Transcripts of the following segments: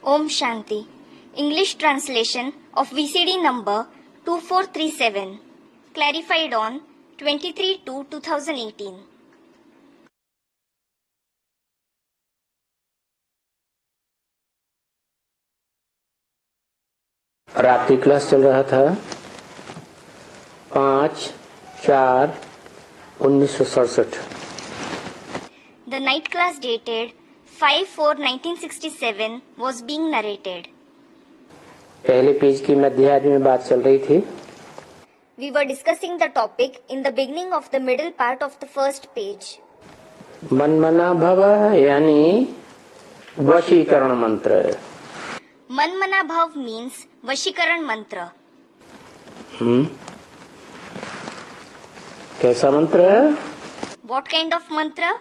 Om Shanti. English translation of VCD number 2437. Clarified on 23/2/2018. रात की class चल रहा था 5/4/1967। The night class dated 5/4/1967 was being narrated. पहले पेज की मध्यार्ध में बात चल रही थी। We were discussing the topic in the beginning of the middle part of the first page. मनमना भव यानी वशीकरण मंत्र। Manmana Bhav means Vashikaran mantra. कैसा मंत्र? What kind of mantra?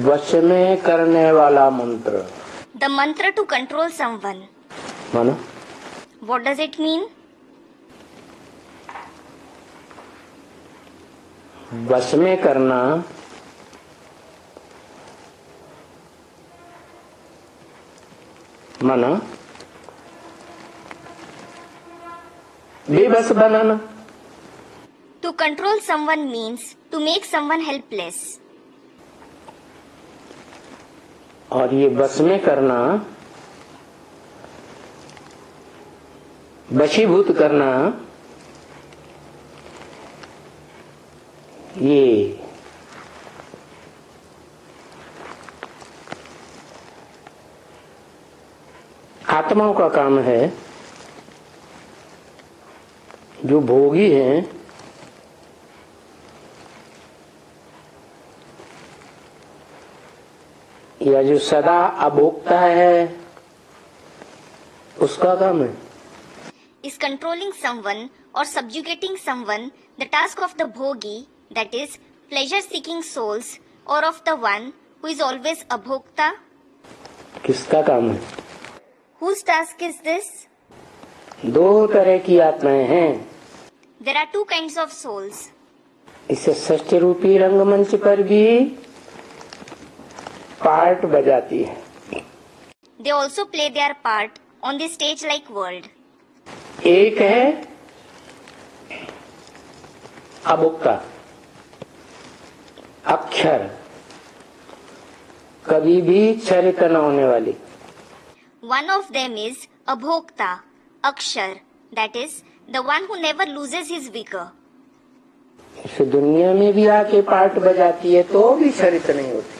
वश में करने वाला मंत्र। The mantra to control someone. मानो What does it mean? वश में करना माना बेबस बनाना। To control someone means to make someone helpless. और ये बस में करना, वशीभूत करना, ये आत्माओं का काम है जो भोगी हैं। या जो सदा अभोक्ता है उसका काम है। Is controlling someone or subjugating someone the task of the bhogi, that is, pleasure-seeking souls, or of the one who is always abhokta? किसका काम है? Whose task is this? दो तरह की आत्माएं हैं। There are two kinds of souls. इसे षष्ठ रूपी रंगमंच पर भी पार्ट बजाती है। They also play their part on the stage-like world. एक है अभोक्ता, अक्षर, कभी भी क्षरित न होने वाली। One of them is abhokta, akshar, that is, the one who never loses his vigor. इस दुनिया में भी आके पार्ट बजाती है तो भी क्षरित नहीं होती।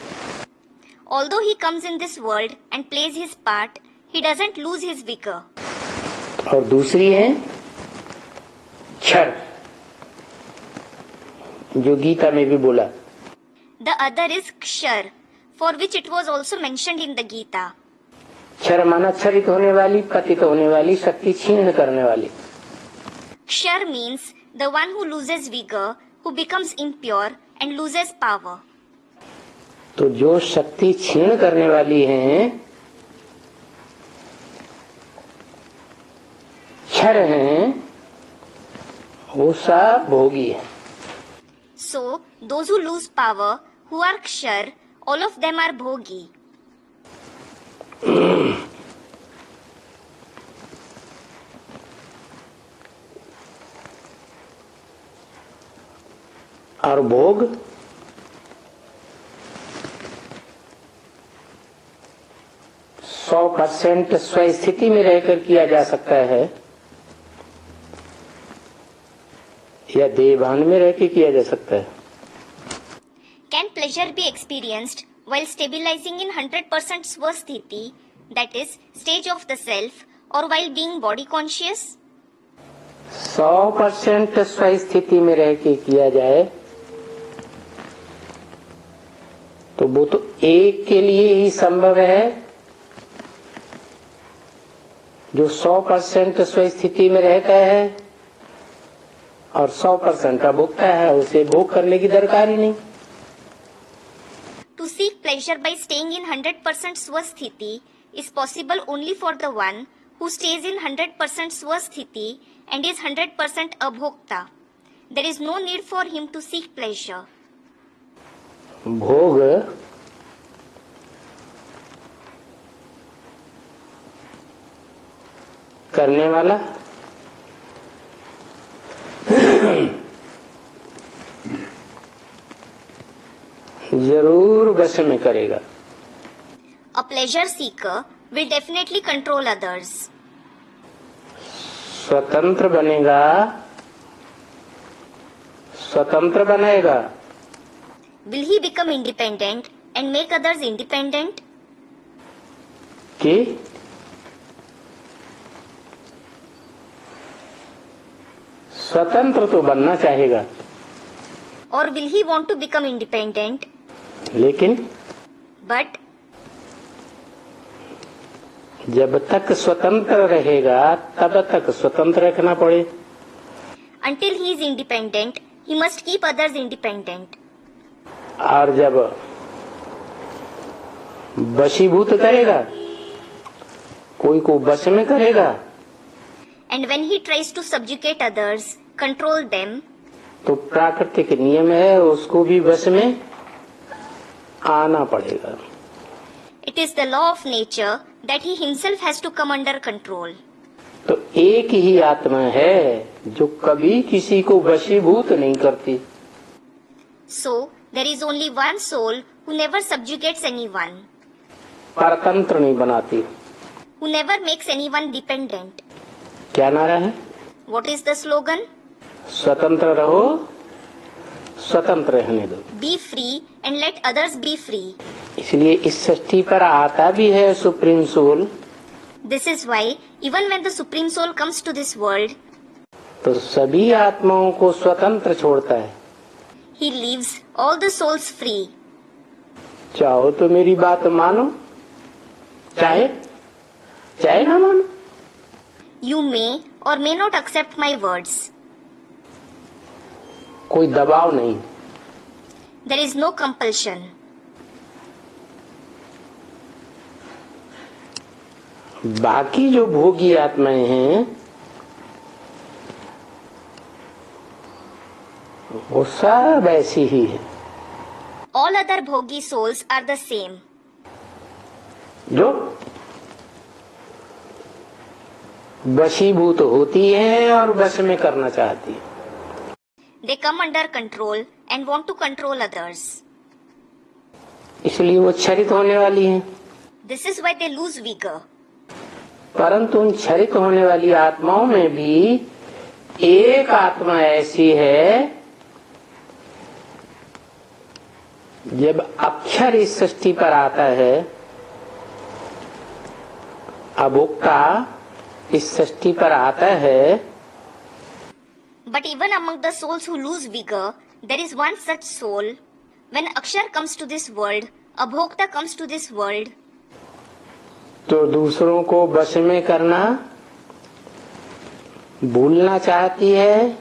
Although he comes in this world and plays his part, he doesn't lose his vigor. और दूसरी है क्षर, जो गीता में भी बोला। The other is kshar, for which it was also mentioned in the Gita. क्षर माना क्षरित होने वाली, पतित होने वाली, शक्ति छीन करने वाली। Kshar means the one who loses vigor, who becomes impure and loses power. तो जो शक्ति छीन करने वाली हैं, क्षर हैं, वो सब भोगी है। So, those who lose power, who are kshar, all of them are bhogi. और भोग 100% स्वस्थिति में रहकर किया जा सकता है या देहभान में रहकर किया जा सकता है। Can pleasure be experienced while stabilizing in 100% swasthiti, that is, stage of the self, or while being body conscious? 100% स्वस्थिति में रह के किया जाए तो वो तो एक के लिए ही संभव है जो 100% स्वस्थिति में रहता है और 100% अभोक्ता है, उसे भोग करने की दरकार ही नहीं। To seek pleasure by staying in 100% swasthiti is possible only for the one who stays in 100% swasthiti and is 100% abhokta. There is no need for him to seek pleasure. भोग करने वाला जरूर वश में करेगा। A pleasure seeker will definitely control others. स्वतंत्र बनेगा, स्वतंत्र बनाएगा। Will he become independent and make others independent? कि स्वतंत्र तो बनना चाहेगा, Or will he want to become independent? लेकिन But जब तक स्वतंत्र रहेगा तब तक स्वतंत्र रखना पड़े। until he is independent, he must keep others independent. और जब वशीभूत करेगा, कोई को वश में करेगा, And when he tries to subjugate others, control them, तो प्राकृतिक नियम है उसको भी वश में आना पड़ेगा। it is the law of nature that he himself has to come under control. तो एक ही आत्मा है जो कभी किसी को वशीभूत नहीं करती। So, there is only one soul who never subjugates anyone, परतंत्र नहीं बनाती। who never makes anyone dependent. क्या नारा है? What is the slogan? स्वतंत्र रहो, स्वतंत्र रहने दो। Be free and let others be free. इसलिए इस सृष्टि पर आता भी है supreme soul, This is why, even when the Supreme Soul comes to this world, तो सभी आत्माओं को स्वतंत्र छोड़ता है। he leaves all the souls free. चाहो तो मेरी बात मानो, चाहे चाहे ना मानो। You may or may not accept my words. कोई दबाव नहीं। There is no compulsion. बाकी जो भोगी आत्माएं हैं वो सब ऐसी ही है। All other bhogi souls are the same. जो वशीभूत होती है और वश में करना चाहती है। They come under control and want to control others. इसलिए वो क्षरित होने वाली हैं। This is why they lose vigor. परंतु उन क्षरित होने वाली आत्माओं में भी एक आत्मा ऐसी है, जब अक्षर इस सृष्टि पर आता है, अभोक्ता इस सृष्टि पर आता है, But even among the souls who lose vigor, there is one such soul. When Akshar comes to this world, Abhokta comes to this world, तो दूसरों को वश में करना भूलना चाहती है,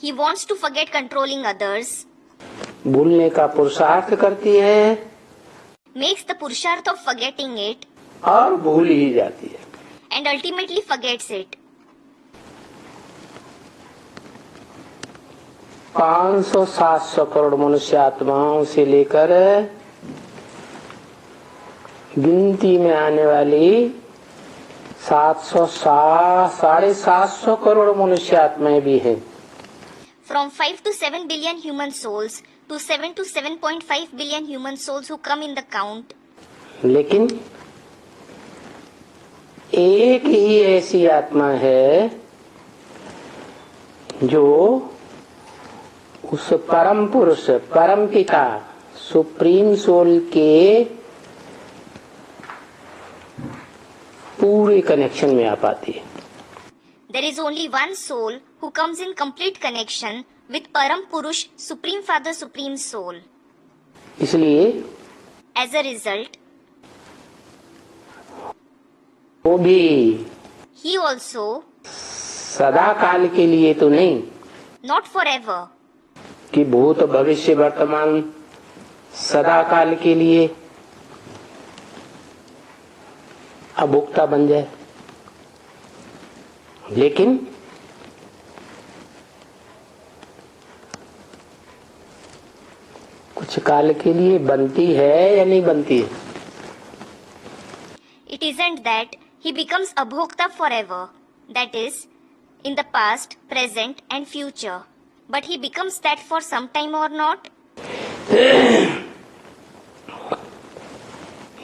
he wants to forget controlling others, भूलने का पुरुषार्थ करती है makes the purusharth of forgetting it, और भूल ही जाती है। and ultimately forgets it. 500-700 crore मनुष्य आत्माओं से लेकर गिनती में आने वाली 700-750 करोड़ मनुष्य आत्माएं भी हैं। From 5 to 7 billion human souls to 7 to 7.5 billion human souls who come in the count, लेकिन एक ही ऐसी आत्मा है जो उस परम पुरुष, परम पिता, सुप्रीम सोल के पूरे कनेक्शन में आ पाती है। there is only one soul who comes in complete connection with Param Purush, Supreme Father, Supreme Soul. इसलिए As a result, वो भी he also, सदा काल के लिए तो नहीं not forever, कि भूत भविष्य वर्तमान सदा काल के लिए अभोक्ता बन जाए, लेकिन कुछ काल के लिए बनती है या नहीं बनती है। it isn't that he becomes Abhokta forever. that is, in the past, present and future. But he becomes that for some time or not?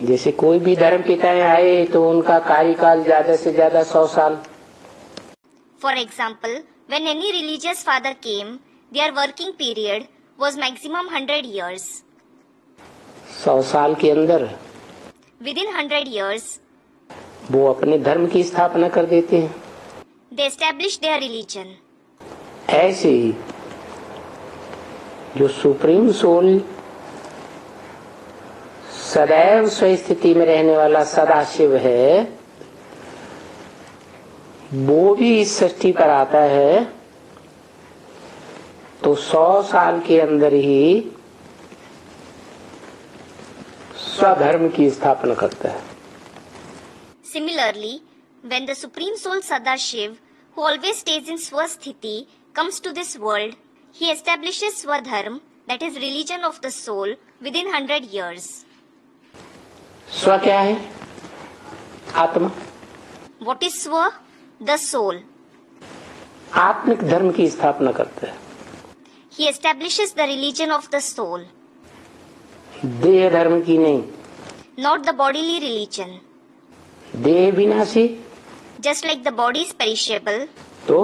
जैसे कोई भी धर्म पिताएं आए तो उनका कार्यकाल ज्यादा से ज्यादा 100 साल. For example, when any religious father came, their working period was maximum 100 years. 100 साल के अंदर Within 100 years, वो अपने धर्म की स्थापना कर देते हैं. they established their religion. ऐसे ही जो सुप्रीम सोल सदैव स्वस्थिति में रहने वाला सदाशिव है, वो भी इस सृष्टि पर आता है तो 100 साल के अंदर ही स्वधर्म की स्थापना करता है. Similarly, when the Supreme Soul Sadashiv, who always stays in Swasthiti, comes to this world, he establishes Swadharm, that is religion of the soul, within 100 years. स्व क्या है? आत्मा. What is Swa? The soul. आत्मिक धर्म की स्थापना करता है. He establishes the religion of the soul, देह धर्म की नहीं. not the bodily religion. देह विनाशी Just like the body is perishable, तो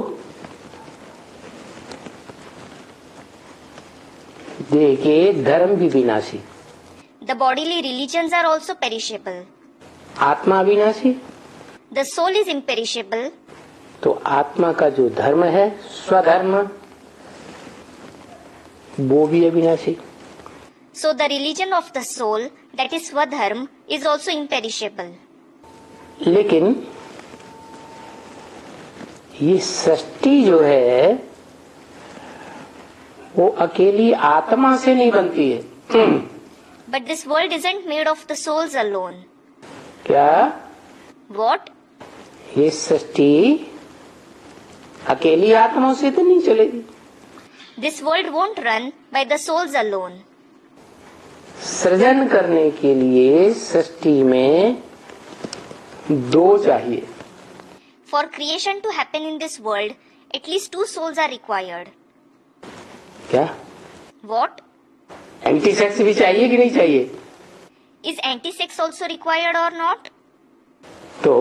देह के धर्म भी विनाशी. the bodily religions are also perishable. आत्मा विनाशी The soul is imperishable, तो आत्मा का जो धर्म है स्वधर्म वो भी अविनाशी. so the religion of the soul, that is Swadharm, is also imperishable. लेकिन ये सृष्टि जो है वो अकेली आत्मा से नहीं बनती है. But this world isn't made of the souls alone. क्या? What? ये सृष्टि अकेली आत्माओं से तो नहीं चलेगी. This world won't run by the souls alone. सृजन करने के लिए सृष्टि में दो चाहिए. For creation to happen in this world, at least 2 souls are required. क्या? What? एंटीसेक्स भी चाहिए कि नहीं चाहिए? Is anti-sex also required or not? तो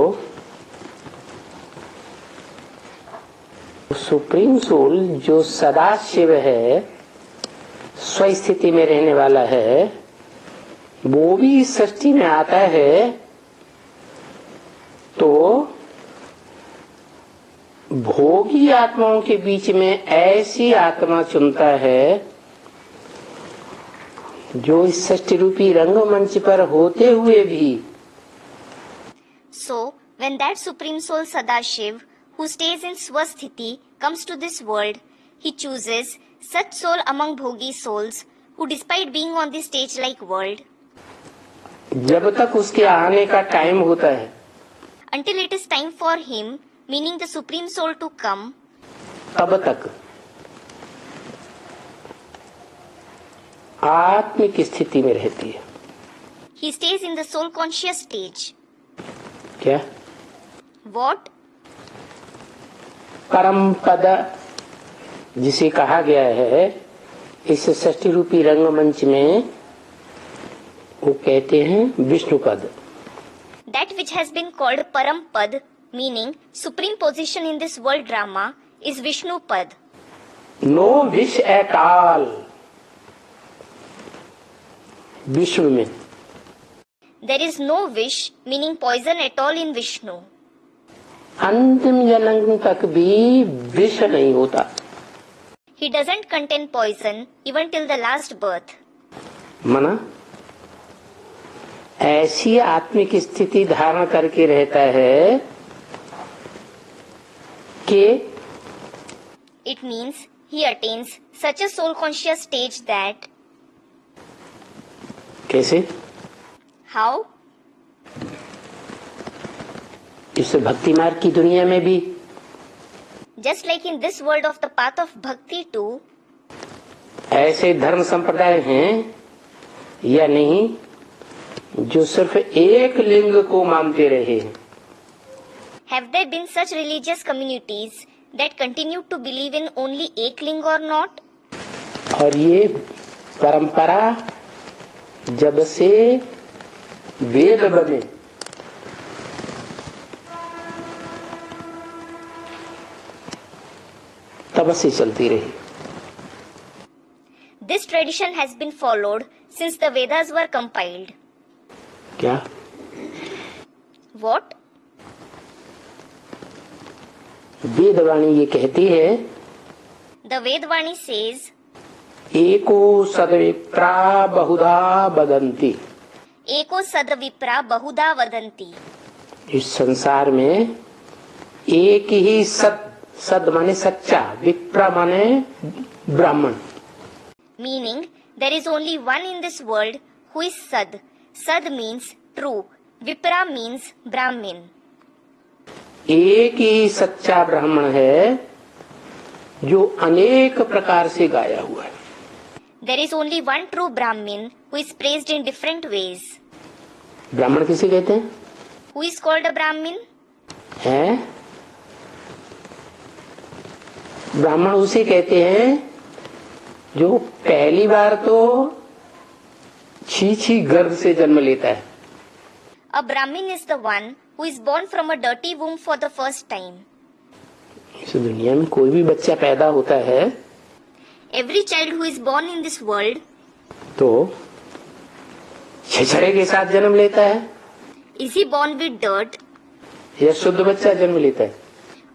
सुप्रीम सोल जो सदा शिव है, स्वस्थिति में रहने वाला है, वो भी इस सृष्टि में आता है तो भोगी आत्माओं के बीच में ऐसी आत्मा चुनता है जो इस सृष्टि रूपी रंगमंच पर होते हुए भी So, when that Supreme Soul Sadashiv, who stays in Swasthiti, comes to this world, he chooses such soul among bhogi souls who, despite being on the stage-like world, जब तक उसके आने का टाइम होता है until it is time for him, meaning the Supreme Soul, to come, तब तक आत्मिक स्थिति में रहती है. he stays in the soul conscious stage. क्या? What? परम पद जिसे कहा गया है इस सृष्टि रूपी रंगमंच में, वो कहते हैं विष्णु पद. That which has been called Param Pad, meaning supreme position in this world drama, is Vishnu Pad. No विश एट ऑल विष्णु में. There is no wish, meaning poison at all in Vishnu. अंतिम जन्म तक भी विष नहीं होता. He doesn't contain poison even till the last birth. मना ऐसी आत्मिक स्थिति धारण करके रहता है कि It means he attains such a soul conscious stage that, कैसे? how? इस भक्ति मार्ग की दुनिया में भी Just like in this world of the path of bhakti too, ऐसे धर्म संप्रदाय हैं या नहीं जो सिर्फ एक लिंग को मानते रहे. Have there been such religious communities that continue to believe in only Ekling or not? और ये परंपरा जब से वेद बने तब से चलती रही। This tradition has been followed since the Vedas were compiled. क्या? What? वेदवाणी ये कहती है, The Vedvani says, एको सद्विप्रा बहुधा वदन्ति। Eko sadvipra bahuda vadanti. इस संसार में एक ही सद माने सच्चा, विप्रा माने ब्राह्मण। Meaning, there is only one in this world who is Sad. Sad means true. Vipra means Brahmin. एक ही सच्चा ब्राह्मण है जो अनेक प्रकार से गाया हुआ है। There is only one true Brahmin who is praised in different ways. ब्राह्मण किसे कहते हैं? Who is called a Brahmin? हैं? ब्राह्मण उसे कहते हैं जो पहली बार तो छी गर्भ से जन्म लेता है। A Brahmin is the one who is born from a dirty womb for the first time. इस दुनिया में कोई भी बच्चा पैदा होता है Every child who is born in this world तो छिछड़े के साथ जन्म लेता है is he born with dirt या शुद्ध बच्चा जन्म लेता है?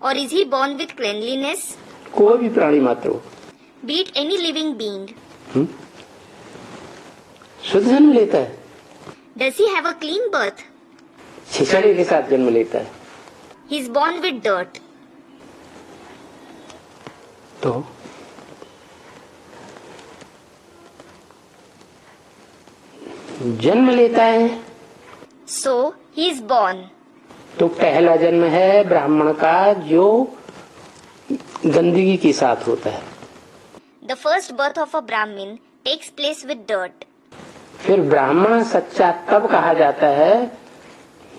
or is he born with cleanliness? कोई भी प्राणी मात्र हो, Be it any living being. शुद्ध जन्म लेता है, Does he have a clean birth? छिछड़े के साथ जन्म लेता है। He is born with dirt. तो जन्म लेता है So, he is born. तो पहला जन्म है ब्राह्मण का जो गंदगी के साथ होता है। The first birth of a Brahmin takes place with dirt. फिर ब्राह्मण सच्चा तब कहा जाता है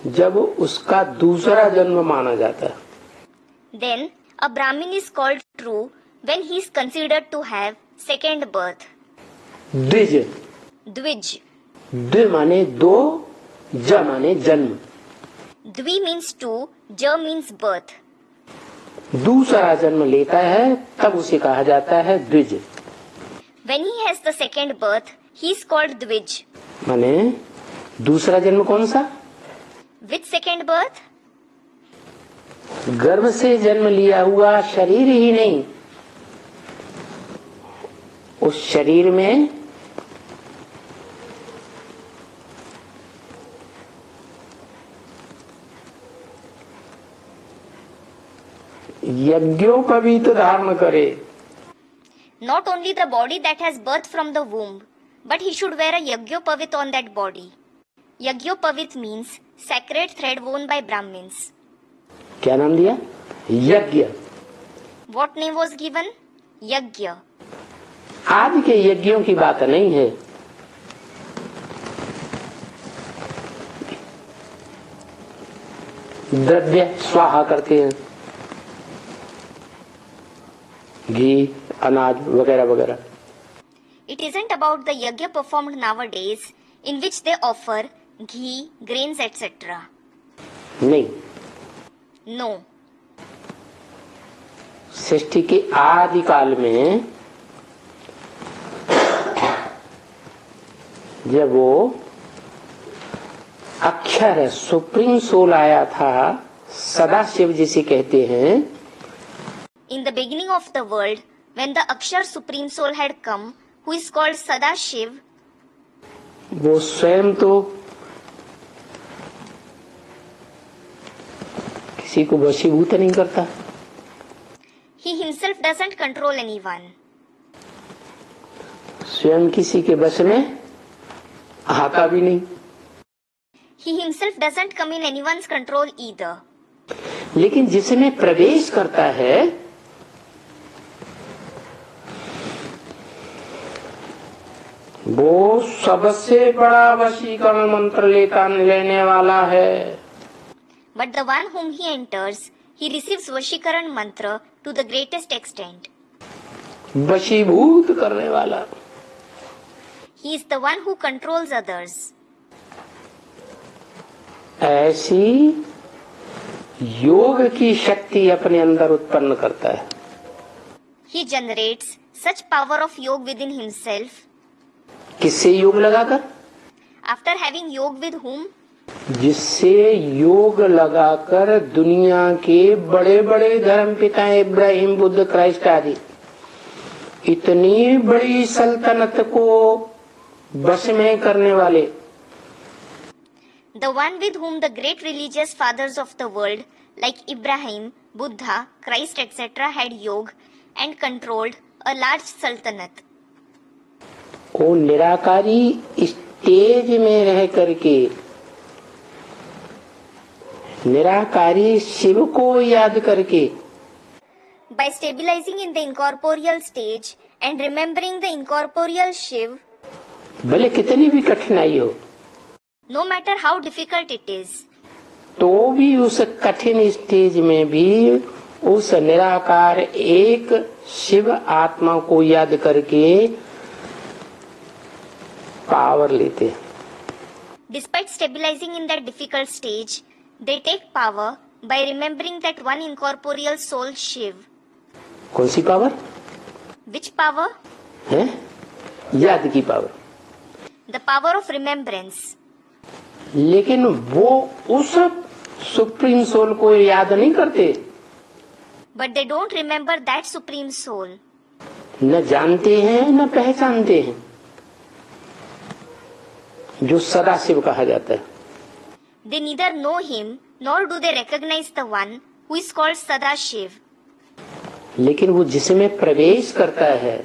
जब उसका दूसरा जन्म माना जाता है। Then, a Brahmin is called true when he is considered to have second birth. द्विज, Dvij. द्वि माने दो, ज माने जन्म। Dvi means two, Ja means birth. दूसरा जन्म लेता है तब उसे कहा जाता है द्विज। When he has the second birth, he is called Dvij. माने दूसरा जन्म कौन सा? With second birth? गर्भ से जन्म लिया हुआ शरीर ही नहीं, उस शरीर में यज्ञोपवीत धारण करे। Not only the body that has birth from the womb, but he should wear a Yagyopavit on that body. Yagyopavit means sacred thread worn by Brahmins. क्या नाम दिया? यज्ञ। What name was given? Yagya. आज के यज्ञों की बात नहीं है, द्रव्य स्वाहा करते हैं, घी, अनाज वगैरह वगैरह। It isn't about the yagya performed nowadays in which they offer ghee, grains, etc. नहीं, No. सृष्टि के आदि काल में जब वो अक्षर सुप्रीम सोल आया था, सदा शिव जिसे कहते हैं, In the beginning of the world, when the Akshar Supreme Soul had come, who is called Sadashiv, वो स्वयं तो किसी को वशीभूत नहीं करता, he himself doesn't control anyone. स्वयं किसी के वश में आता भी नहीं, He himself doesn't come in anyone's control either. लेकिन जिसमें प्रवेश करता है वो सबसे बड़ा वशीकरण मंत्र लेने वाला है। But the one whom he enters, he receives Vashikaran mantra to the greatest extent. वशीभूत करने वाला, He is the one who controls others. ऐसी योग की शक्ति अपने अंदर उत्पन्न करता है। He generates such power of yoga within himself. किससे योग लगाकर? After having yoga with whom? जिससे योग लगाकर दुनिया के बड़े बड़े धर्म पिता इब्राहिम, बुद्ध, क्राइस्ट आदि इतनी बड़ी सल्तनत को वश में करने वाले, The one with whom the great religious fathers of the world like Ibrahim, Buddha, Christ etc. had yoga and controlled a large sultanate. वो निराकारी स्टेज में रह करके निराकारी शिव को याद करके By stabilizing in the incorporeal stage and remembering the incorporeal Shiv, भले कितनी भी कठिनाई हो, no matter how difficult it is, तो भी उस कठिन स्टेज में भी उस निराकार एक शिव आत्मा को याद करके पावर लेते हैं। despite stabilizing in that difficult stage, they take power by remembering that one incorporeal soul Shiv. कौन सी पावर Which power? है? याद की power. The power of remembrance. लेकिन वो उस सुप्रीम सोल को याद नहीं करते, But they don't remember that supreme soul. न जानते हैं न पहचानते हैं, जो सदा शिव कहा जाता है। They neither know him nor do they recognize the one who is called Sadashiv. लेकिन वो जिसमें प्रवेश करता है,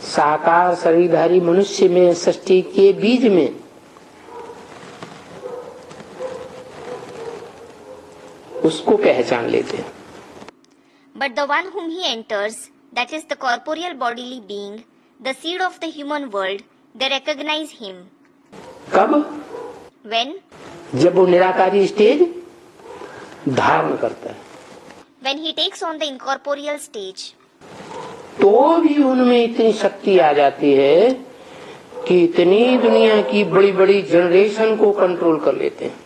साकार शरीरधारी मनुष्य में, सृष्टि के बीज में, उसको पहचान लेते हैं। But the one whom he enters, that is the corporeal bodily being, the seed of the human world, they recognize him. कब? When? जब वो निराकारी स्टेज धारण करता है, When he takes on the incorporeal stage. तो भी उनमें इतनी शक्ति आ जाती है कि इतनी दुनिया की बड़ी बड़ी जनरेशन को कंट्रोल कर लेते हैं।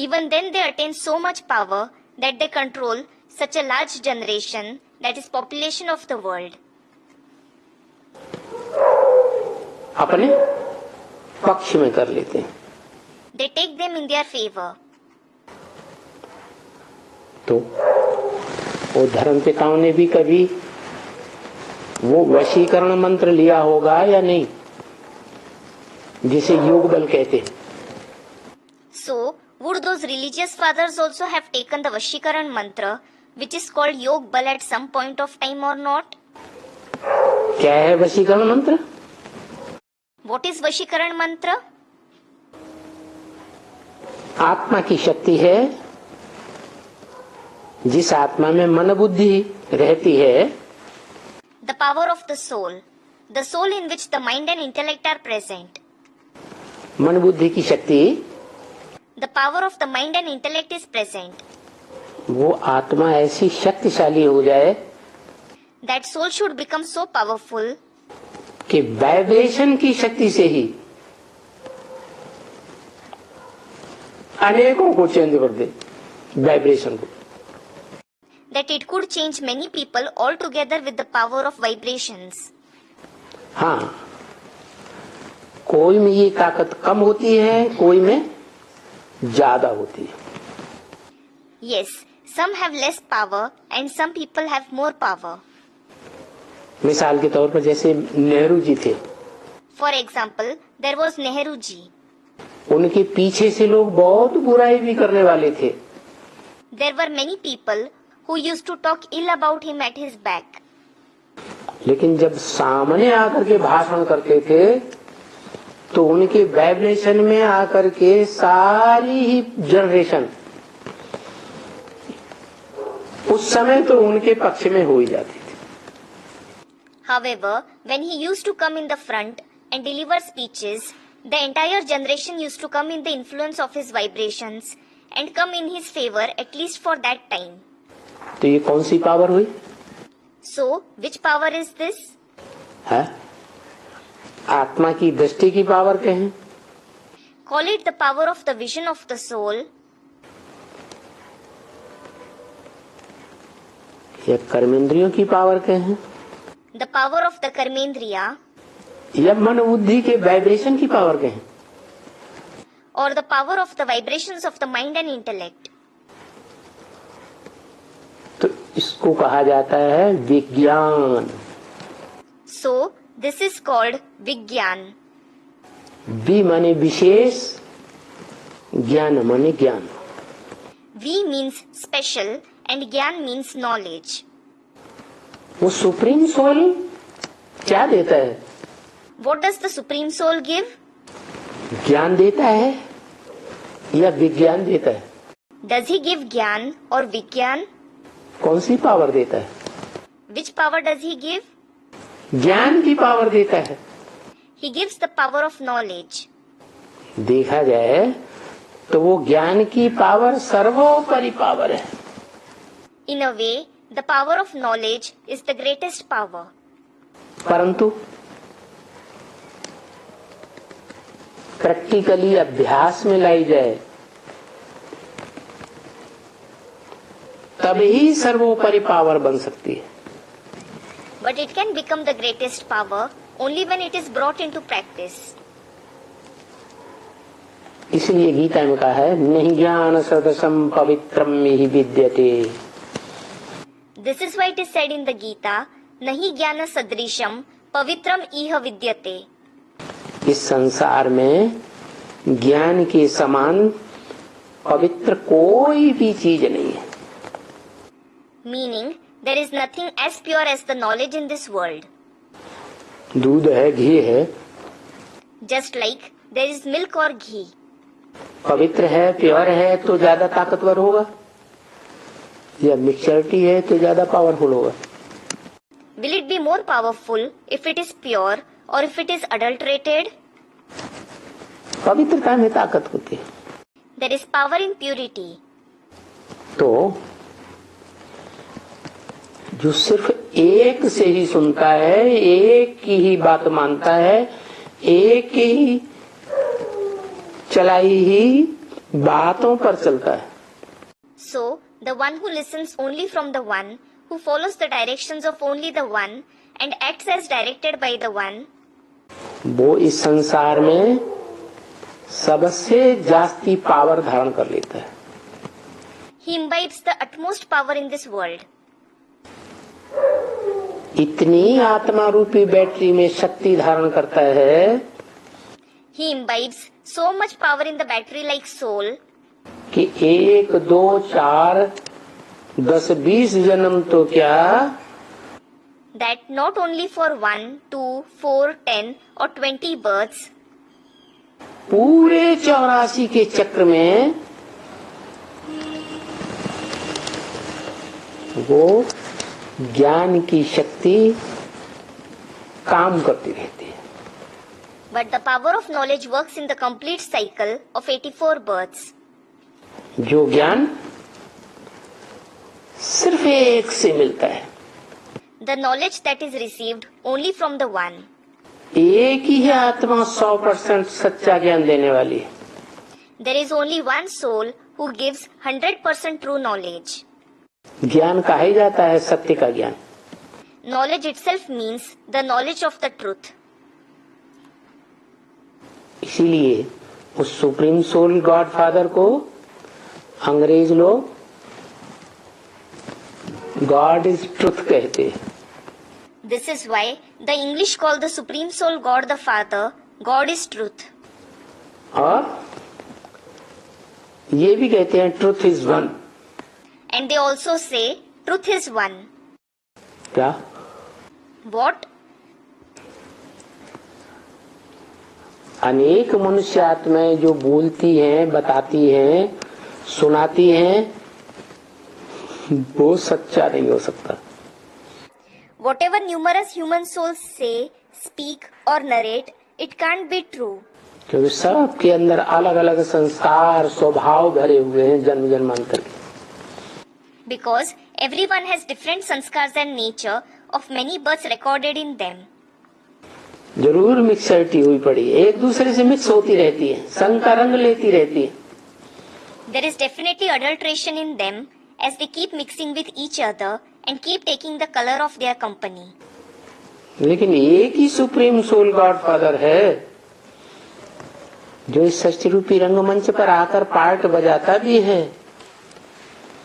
Even then they attain so much power that they control such a large generation, that is population of the world. अपने पक्ष में कर लेते हैं। They take them in their favor. तो वो धर्म पिताओं ने भी कभी वो वशीकरण मंत्र लिया होगा या नहीं, जिसे योग बल कहते हैं। So, would those religious fathers also have taken the Vashikaran mantra, which is called Yog Bal at some point of time or not? क्या है वशीकरण मंत्र? What is Vashikaran mantra? आत्मा की शक्ति है, जिस आत्मा में मन बुद्धि रहती है, The power of the soul in which the mind and intellect are present. मन बुद्धि की शक्ति, The power of the mind and intellect is present. वो आत्मा ऐसी शक्तिशाली हो जाए That soul should become so powerful कि वाइब्रेशन की शक्ति से ही अनेकों को चेंज कर दे, वाइब्रेशन को। that it could change many people altogether with the power of vibrations. हाँ, कोई में ये ताकत कम होती है, कोई में ज्यादा होती है। Yes, some have less power and some people have more power. मिसाल के तौर पर जैसे नेहरू जी थे, For example, there was Nehru ji. उनके पीछे से लोग बहुत बुराई भी करने वाले थे, There were many people who used to talk ill about him at his back. लेकिन जब सामने आकर के भाषण करते थे तो उनके वाइब्रेशन में आकर के सारी ही जनरेशन उस समय तो उनके पक्ष में हो ही जाती थी। However, when he used to come in the front and deliver speeches, the entire generation used to come in the influence of his vibrations and come in his favor at least for that time. तो ये कौन सी power हुई So, which power is this? है? आत्मा की दृष्टि की power कहें, Call it the power of the vision of the soul, या कर्मेंद्रियों की पावर कहें, the power of the karmendriya, या मन बुद्धि के वाइब्रेशन की पावर कहें, or the power of the vibrations of the mind and intellect. तो इसको कहा जाता है विज्ञान। So, this is called Vigyan. वि माने विशेष, ज्ञान माने ज्ञान। V means special and Gyan means knowledge. वो सुप्रीम सोल क्या देता है? What does the Supreme Soul give? ज्ञान देता है या विज्ञान देता है? Does he give Gyan or Vigyan? कौन सी पावर देता है? Which power does he give? ज्ञान की पावर देता है। He gives the power of knowledge. देखा जाए तो वो ज्ञान की पावर सर्वोपरि पावर है। In a way, the power of knowledge is the greatest power. परंतु प्रैक्टिकली अभ्यास में लाई जाए तभी सर्वोपरि पावर बन सकती है। But it can become the greatest power only when it is brought into practice. इसलिए गीता में कहा है नहीं ज्ञान सदृशम पवित्रम हि विद्यते। This is why it is said in the Gita, Nahi Jnana Sadrisham Pavitram Iha Vidyate. इस संसार में ज्ञान के समान पवित्र कोई भी चीज नहीं है। Meaning, there is nothing as pure as the knowledge in this world. दूध है, घी है, Just like there is milk or ghee. पवित्र है, प्योर है तो ज्यादा ताकतवर होगा या मिक्सचरिटी है तो ज्यादा पावरफुल होगा? Will it be more powerful if it is pure or if it is adulterated? पवित्रता में ताकत होती है। There is power in purity. तो जो सिर्फ एक से ही सुनता है, एक की ही बात मानता है, एक की ही चलाई ही बातों पर चलता है, So, the one who listens only from the one, who follows the directions of only the one and acts as directed by the one, वो इस संसार में सबसे जास्ती पावर धारण कर लेता है। he imbibes the utmost power in this world. इतनी आत्मा रूपी बैटरी में शक्ति धारण करता है He imbibes so much power in the battery like soul कि 1, 2, 4, 10, 20 जन्म तो क्या that not only for 1, 2, 4, 10 or 20 births, पूरे 84 के चक्र में वो ज्ञान की शक्ति काम करती रहती है। but the power of knowledge works in the complete cycle of 84 births. जो ज्ञान सिर्फ एक से मिलता है, The knowledge that is received only from the one. एक ही है आत्मा 100% सच्चा ज्ञान देने वाली है। There is only one soul who gives 100% true knowledge. ज्ञान कहा ही जाता है सत्य का ज्ञान। Knowledge itself means the knowledge of the truth. इसीलिए उस सुप्रीम सोल गॉड फादर को अंग्रेज लोग गॉड इज ट्रुथ कहते हैं। This is why the English call the Supreme Soul God the Father, God is truth. और ये भी कहते हैं truth is one. And they also say truth is one. क्या? What? अनेक मनुष्य आत्माएं जो बोलती हैं, बताती हैं, सुनाती हैं, वो सच्चा नहीं हो सकता। Whatever numerous human souls say, speak or narrate, it can't be true. क्योंकि सबके अंदर अलग अलग संस्कार स्वभाव भरे हुए हैं जन्म जन्मांतर के। Because everyone has different sanskars and nature of many births recorded in them. जरूर मिक्सरिटी हुई पड़ी, एक दूसरे से मिक्स होती रहती है, संग का रंग लेती रहती है। There is definitely adulteration in them as they keep mixing with each other and keep taking the color of their company. लेकिन एक ही सुप्रीम सोल गॉड फादर है जो इस सृष्टि रूपी रंगमंच पर आकर पार्ट बजाता भी है।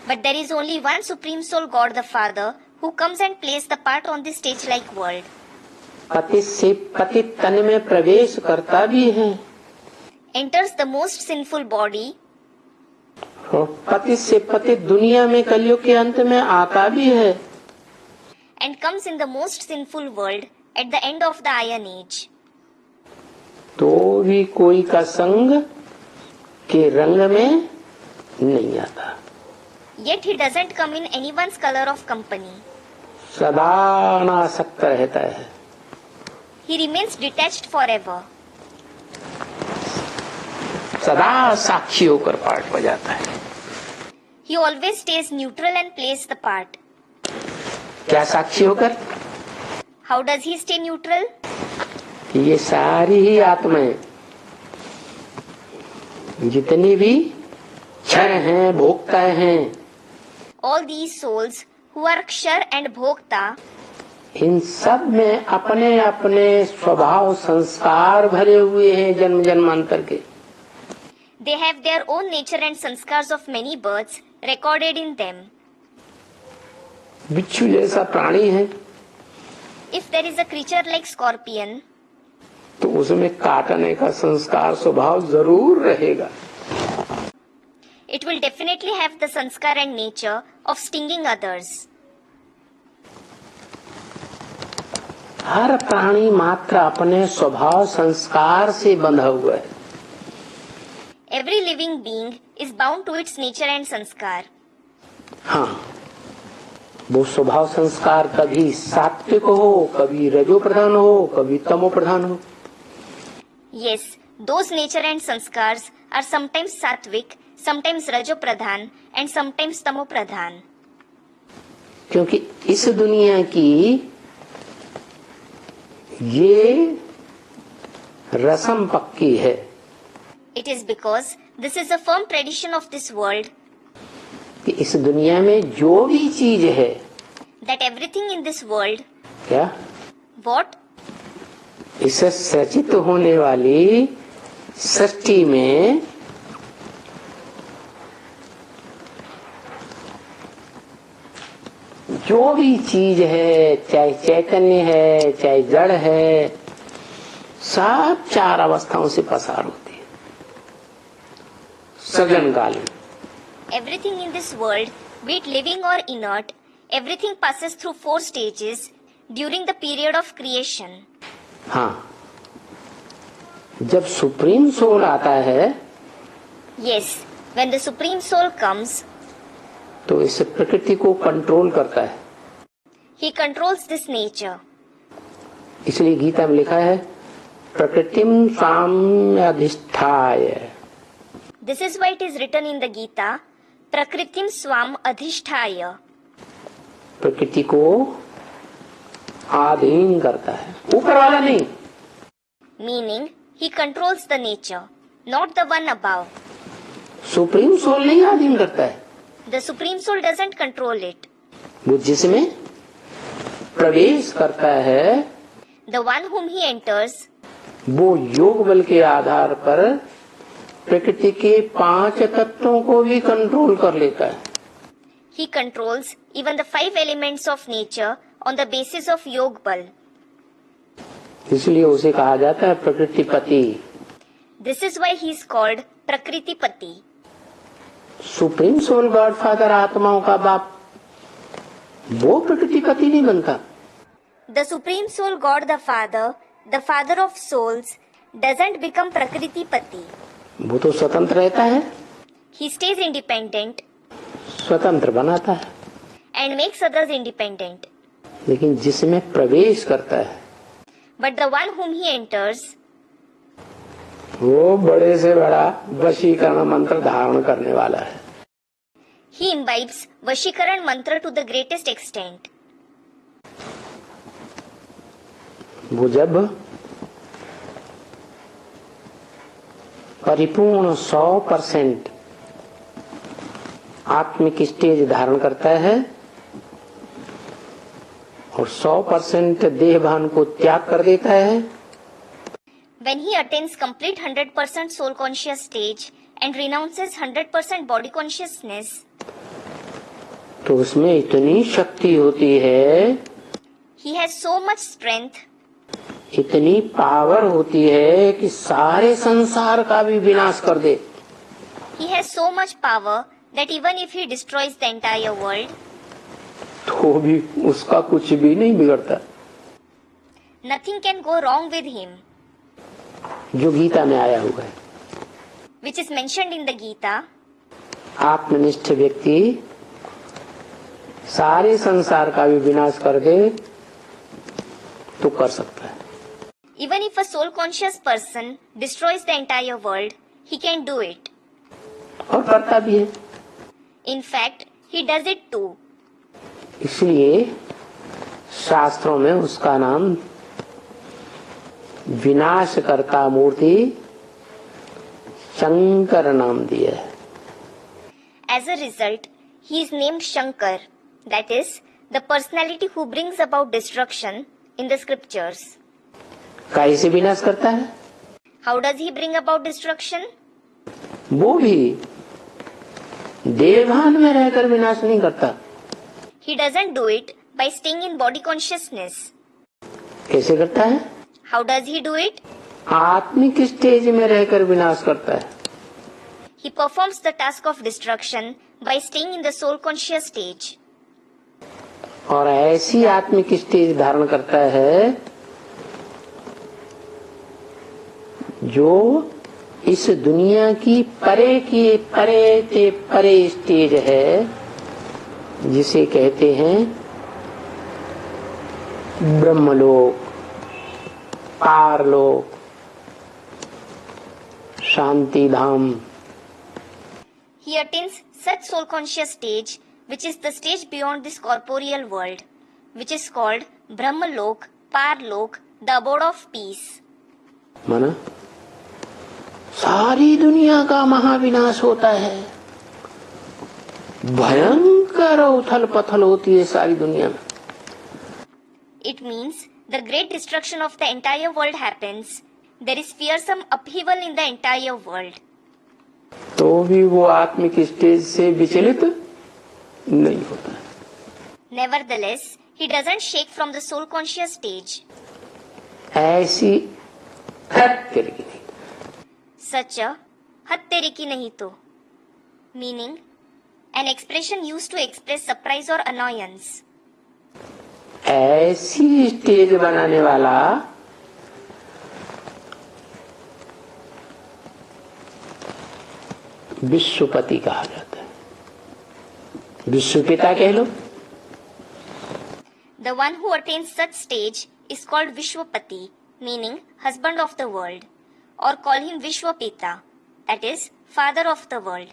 But there is only one Supreme Soul God the Father who comes and plays the part on this stage-like world. पति से पति तन में प्रवेश करता भी है, Enters the most sinful body, और पति से पति दुनिया में कलयुग के अंत में आता भी है। and comes in the most sinful world at the end of the Iron Age. तो भी कोई का संग के रंग में नहीं आता, Yet he doesn't come in anyone's color of company. सदा अनासक्त रहता है। He remains detached forever. सदा साक्षी होकर पार्ट बजाता है। He always stays neutral and plays the part. क्या साक्षी होकर? How does he stay neutral? ये सारी ही आत्माएं जितनी भी क्षर हैं, भोक्ता हैं, All these souls who are Kshar and Bhokta, इन सब में अपने अपने स्वभाव संस्कार भरे हुए हैं जन्म जन्मांतर के। they have their own nature and sanskars of many births recorded in them. बिच्छू जैसा प्राणी है If there is a creature like scorpion, तो उसमें काटने का संस्कार स्वभाव जरूर रहेगा। it will definitely have the sanskar and nature of stinging others. हर प्राणी मात्र अपने स्वभाव संस्कार से बंधा हुआ है। Every living being is bound to its nature and sanskar. हाँ, वो स्वभाव संस्कार कभी सात्विक हो, कभी रजो प्रधान हो, कभी तमो प्रधान हो। Yes, those nature and sanskars are sometimes sattvic, sometimes rajo pradhan and sometimes tamo pradhan. क्योंकि इस दुनिया की ये रसम पक्की है It is because this is a firm tradition of this world कि इस दुनिया में जो भी चीज है, that everything in this world, क्या what? इससे सचित होने वाली सृष्टि में जो भी चीज है, चाहे चैतन्य है, चाहे जड़ है, सब चार अवस्थाओं से पसार होती है सघन काल में। Everything in this world, be it living or inert, everything passes through 4 stages during the period of creation. हाँ, जब सुप्रीम सोल आता है Yes, when the Supreme Soul comes, तो इस प्रकृति को कंट्रोल करता है। he controls this nature. इसलिए गीता में लिखा है प्रकृतिम साम्याधिष्ठाय। This is why it is written in the Gita, Prakritim Swam Adhishthaya. प्रकृति को अधीन करता है, ऊपर वाला नहीं। Meaning, he controls the nature, not the one above. Supreme soul नहीं अधीन करता है, The Supreme Soul doesn't control it. वो जिसमें प्रवेश करता है The one whom he enters, वो योग बल के आधार पर प्रकृति के 5 तत्वों को भी कंट्रोल कर लेता है। he controls even the 5 elements of nature on the basis of Yog Bal. इसलिए उसे कहा जाता है प्रकृतिपति। This is why he is called Prakriti Pati. Supreme soul God Father आत्माओं का बाप वो प्रकृतिपति नहीं बनता। The Supreme Soul God the Father of souls, doesn't become Prakriti Pati. वो तो स्वतंत्र रहता है, He stays independent स्वतंत्र बनाता है, and makes others independent. लेकिन जिसमें प्रवेश करता है But the one whom he enters, वो बड़े से बड़ा वशीकरण मंत्र धारण करने वाला है। He imbibes Vashikaran mantra to the greatest extent. वो जब परिपूर्ण 100% आत्मिक स्टेज धारण करता है और 100% देहभान को त्याग कर देता है, When he attains complete 100% soul conscious stage and renounces 100% body consciousness, तो उसमें इतनी शक्ति होती है, he has so much strength, इतनी पावर होती है कि सारे संसार का भी विनाश कर दे। he has so much power that even if he destroys the entire world, तो भी उसका कुछ भी नहीं बिगड़ता। nothing can go wrong with him, जो गीता में आया हुआ है, which is mentioned in the Gita. आत्मनिष्ठ व्यक्ति सारे संसार का भी विनाश कर दे तो कर सकता है। Even if a soul conscious person destroys the entire world, he can do it. और करता भी है। In fact, he does it too. इसलिए शास्त्रों में उसका नाम विनाशकर्ता मूर्ति शंकर नाम दिया है। As a result, he is named Shankar, that is, the personality who brings about destruction in the scriptures. कैसे विनाश करता है? How does he bring about destruction? वो भी देवभान में रहकर विनाश नहीं करता। He doesn't do it by staying in body consciousness. कैसे करता है? How does he do it? आत्मिक स्टेज में रहकर विनाश करता है। He performs the task of destruction by staying in the soul conscious stage. और ऐसी आत्मिक स्टेज धारण करता है जो इस दुनिया की परे स्टेज है, जिसे कहते हैं ब्रह्मलोक, पारलोक, शांति धाम। He attains such soul conscious stage, which is the stage beyond this corporeal world, which is called Brahmalok, Parlok, the abode of peace. माना सारी दुनिया का महाविनाश होता है, भयंकर उथल पथल होती है सारी दुनिया में। It means the great destruction of the entire world happens. There is fearsome upheaval in the entire world. तो भी वो आत्मिक स्टेज से विचलित नहीं होता। Nevertheless, he doesn't shake from the soul conscious stage. ऐसी हत्या नहीं। Such a हत्तेरी की नहीं तो, meaning an expression used to express surprise or annoyance. ऐसी स्टेज बनाने वाला विश्वपति कहा जाता है। विश्वपिता कह लो। The one who attains such stage is called Vishwapati, meaning husband of the world, or call him Vishwapita, that is, father of the world.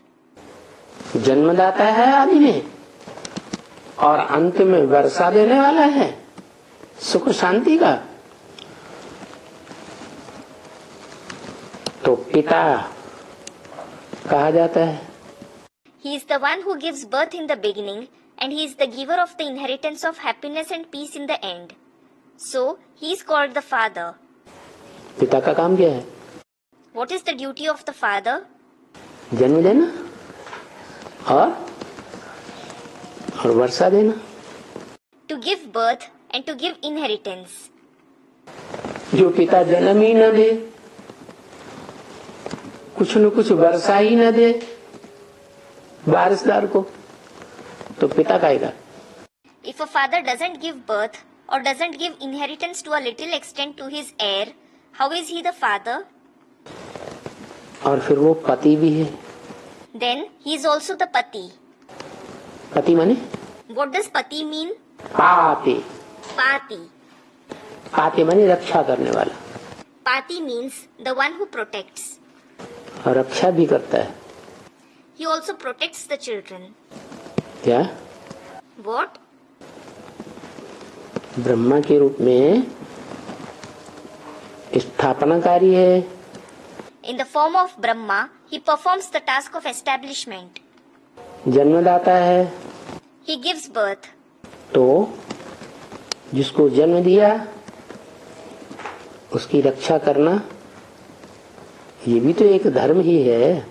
जन्मदाता है आदि में और अंत में वर्षा देने वाला है सुख शांति का। तो पिता कहा जाता है। He is the one who gives birth in the beginning and he is the giver of the inheritance of happiness and peace in the end. So, he is called the father. पिता का काम क्या है? What is the duty of the father? जन्म देना और वर्षा देना। To give birth and to give inheritance. जो पिता जन्म ही न दे, कुछ न कुछ वर्षा ही न दे वारिसदार को, तो पिता काहेगा? If a father doesn't give birth or doesn't give inheritance to a little extent to his heir, how is he the father? और फिर वो पति भी है। Then he is also the pati. पति माने? What does pati mean? पाते। Pati. पाते माने रक्षा करने वाला। Pati means the one who protects. और रक्षा भी करता है। He also protects the children. क्या? What? ब्रह्मा के रूप में स्थापनाकारी है। In the form of Brahma, he performs the task of establishment. जन्मदाता है। He gives birth. तो जिसको जन्म दिया उसकी रक्षा करना ये भी तो एक धर्म ही है।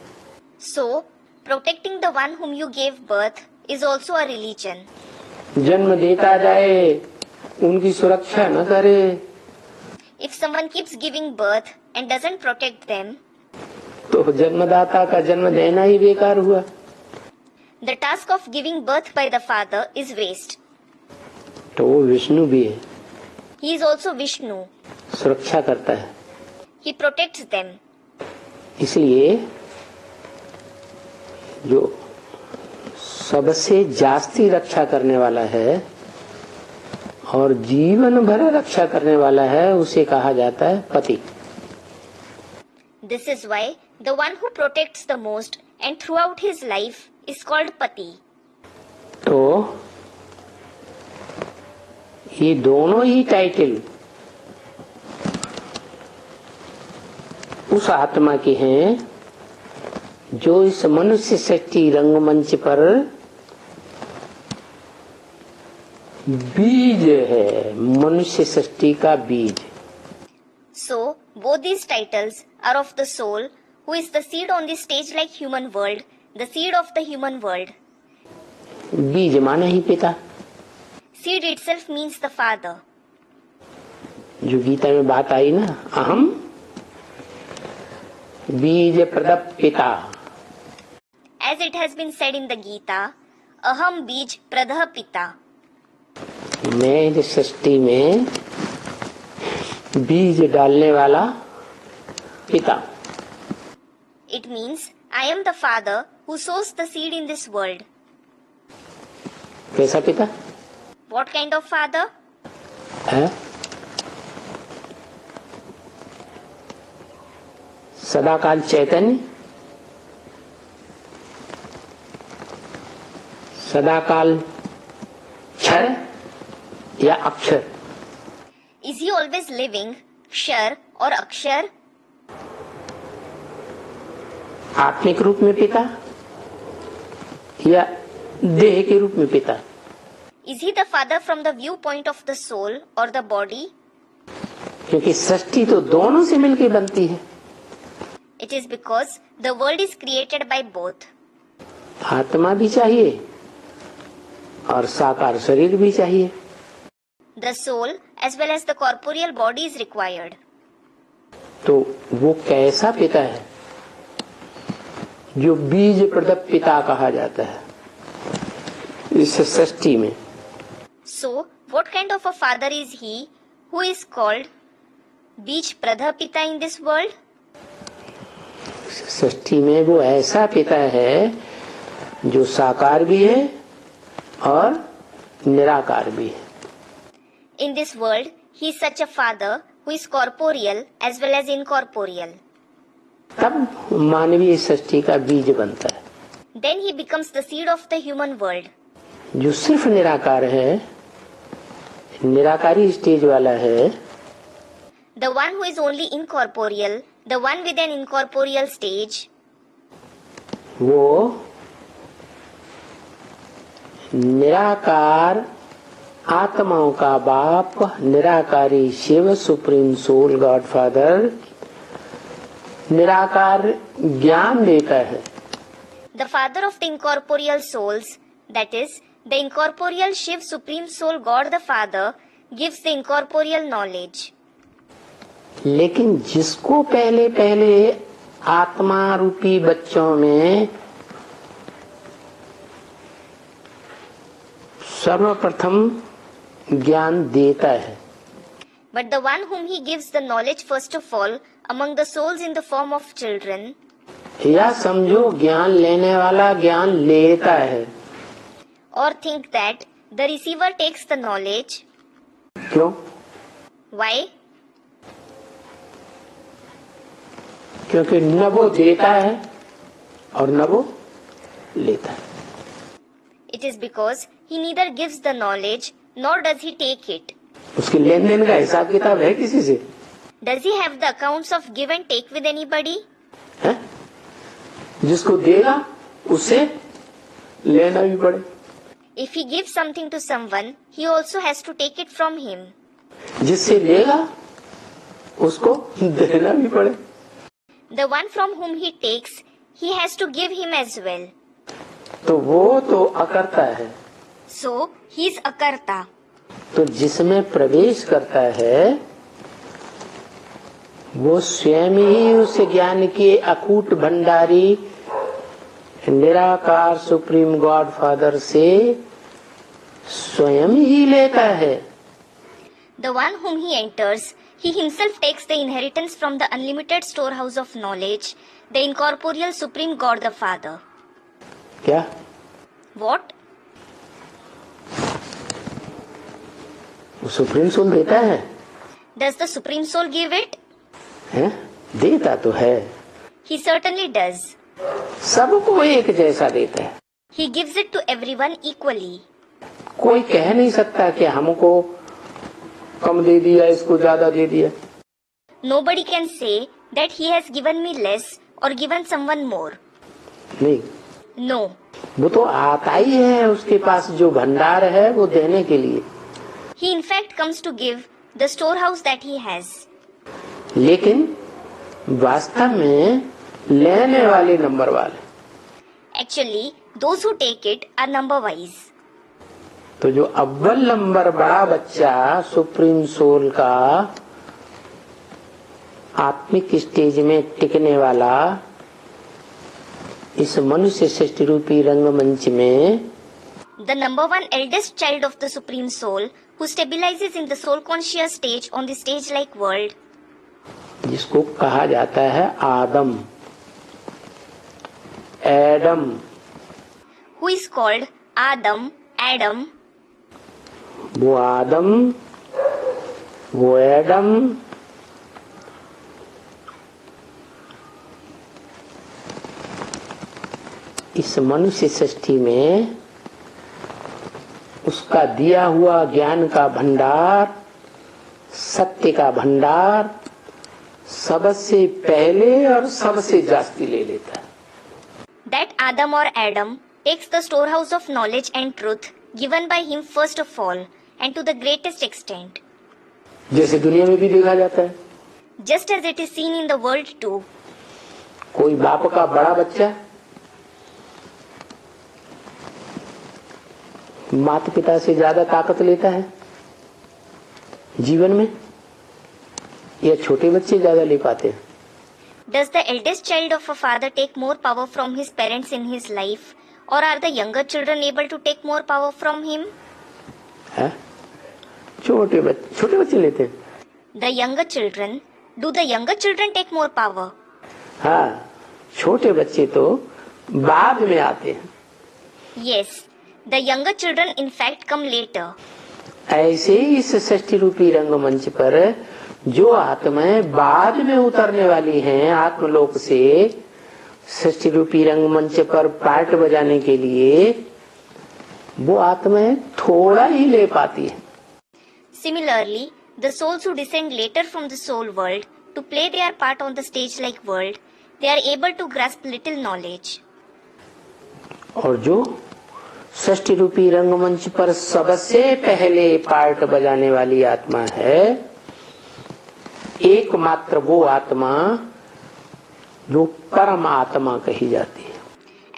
So, protecting the one whom you gave birth is also a religion. जन्म देता जाए उनकी सुरक्षा न करे If someone keeps giving birth and doesn't protect them, तो जन्मदाता का जन्म देना ही बेकार हुआ। the task of giving birth by the father is waste. तो वो विष्णु भी है, He is also Vishnu. सुरक्षा करता है। He protects them. इसलिए जो सबसे जास्ती रक्षा करने वाला है और जीवन भर रक्षा करने वाला है उसे कहा जाता है पति। This is why the one who protects the most and throughout his life is called Pati. तो ये दोनों ही टाइटल उस आत्मा के हैं जो इस मनुष्य सृष्टि रंगमंच पर बीज है, मनुष्य सृष्टि का बीज। So, both these titles are of the soul who is the seed on the stage like human world, the seed of the human world. बीज माने ही पिता। Seed itself means the father. जो गीता में बात आई ना, अहम बीज प्रदप पिता। As it has been said in the Gita, Aham Bij Pradha Pita. मैं इस सृष्टि में बीज डालने वाला पिता। It means I am the father who sows the seed in this world. कैसा पिता What kind of father? है? सदाकाल चैतन्य, सदाकाल क्षर या अक्षर? Is he always living, Kshar or Akshar? आत्मिक रूप में पिता या देह के रूप में पिता? Is he the father from the viewpoint of the soul or the body? क्योंकि सृष्टि तो दोनों से मिलकर बनती है। It is because the world is created by both. आत्मा भी चाहिए और साकार शरीर भी चाहिए। The soul as well as the corporeal body is required. तो वो कैसा पिता है जो बीज प्रदप पिता कहा जाता है इस सृष्टि में? So, what kind of a father is he who is called Bij Pradha Pita in this world? सृष्टि में वो ऐसा पिता है जो साकार भी है और निराकार भी है। In this world, he is such a father who is corporeal as well as incorporeal. तब मानवीय सृष्टि का बीज बनता है। Then he becomes the seed of the human world. जो सिर्फ निराकार है, निराकारी स्टेज वाला है, The one who is only incorporeal, the one with an incorporeal stage, वो निराकार आत्माओं का बाप, निराकारी Shiv, supreme soul, God father निराकार ज्ञान देता है। the father of the incorporeal souls, that is, the incorporeal Shiv, Supreme Soul, God the Father, gives the incorporeal knowledge. लेकिन जिसको पहले पहले आत्मा रूपी बच्चों में सर्वप्रथम ज्ञान देता है, But the one whom he gives the knowledge first of all among the souls in the form of children, या समझो ज्ञान लेने वाला ज्ञान लेता है। or think that the receiver takes the knowledge. क्यों? Why? क्योंकि न वो देता है और न वो लेता है। It is because he neither gives the knowledge nor does he take it. उसके लेन देन का हिसाब किताब है किसी से? Does he have the accounts of give and take with anybody? है? जिसको देगा उससे लेना भी पड़े। If he gives something to someone, he also has to take it from him. जिससे लेगा उसको देना भी पड़े। The one from whom he takes, he has to give him as well. तो वो तो अकर्ता है। So, he is akarta. तो जिसमें प्रवेश करता है वो स्वयं ही उस ज्ञान के अकूट भंडारी निराकार सुप्रीम गॉड फादर से स्वयं ही लेता है। The one whom he enters, he himself takes the inheritance from the unlimited storehouse of knowledge, the incorporeal supreme God the Father. क्या? What? वो सुप्रीम सोल देता है? Does the supreme soul give it? हैं? देता तो है। He certainly does. सबको एक जैसा देता है। He gives it to everyone equally. कोई कह नहीं सकता कि हमको कम दे दिया, इसको ज्यादा दे दिया। Nobody can say that he has given me less or given someone more. नहीं, No. वो तो आता ही है उसके पास जो भंडार है वो देने के लिए। He in fact comes to give the storehouse that he has. लेकिन वास्तव में लेने वाले नंबर वाले। Actually, those who take it are number wise. तो जो अव्वल नंबर बड़ा बच्चा सुप्रीम सोल का आत्मिक स्टेज में टिकने वाला इस मनुष्य सृष्टि रूपी रंगमंच में The number one eldest child of the Supreme Soul who stabilizes in the soul conscious stage on the stage like world, जिसको कहा जाता है आदम, Adam, who is called Adam, वो आदम, वो एडम, इस मनुष्य सृष्टि में उसका दिया हुआ ज्ञान का भंडार, सत्य का भंडार सबसे पहले और सबसे जास्ती ले लेता है। that Adam or Adam takes the storehouse of knowledge and truth given by him first of all and to the greatest extent, जैसे दुनिया में भी देखा जाता है। just as it is seen in the world too. कोई बाप का बड़ा बच्चा माता पिता से ज्यादा ताकत लेता है जीवन में, या छोटे बच्चे ज्यादा ले पाते हैं? Does the eldest child of a father take more power from his parents in his life, or are the younger children able to take more power from him? है? छोटे बच्चे लेते हैं। The younger children, do the younger children take more power? हाँ, छोटे बच्चे तो बाद में आते हैं। Yes, the younger children in fact come later. ऐसे ही इस सृष्टि रूपी रंगमंच पर जो आत्माएं बाद में उतरने वाली हैं आत्मलोक से सृष्टि रूपी रंगमंच पर पार्ट बजाने के लिए, वो आत्माएं थोड़ा ही ले पाती है। Similarly, the souls who descend later from the soul world to play their part on the stage like world, they are able to grasp little knowledge. और जो सृष्टि रूपी रंगमंच पर सबसे पहले पार्ट बजाने वाली आत्मा है, एकमात्र वो आत्मा जो परम आत्मा कही जाती है।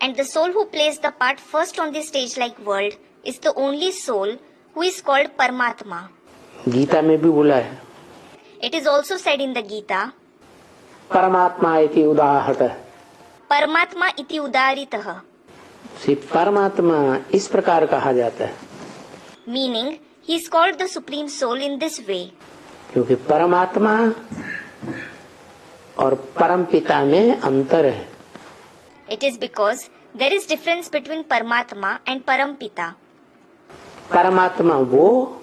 And the soul who plays the part first on the stage like world is the only soul who is called Paramatma. Gita में भी बोला है, It is also said in the Gita, परमात्मा इति उदाहृत। Paramatma iti udaritah, परमात्मा इस प्रकार कहा जाता है meaning he is called the Supreme Soul in this way. क्योंकि परमात्मा और परम पिता में अंतर है। It is because there is difference between Paramatma and Parampita. परमात्मा वो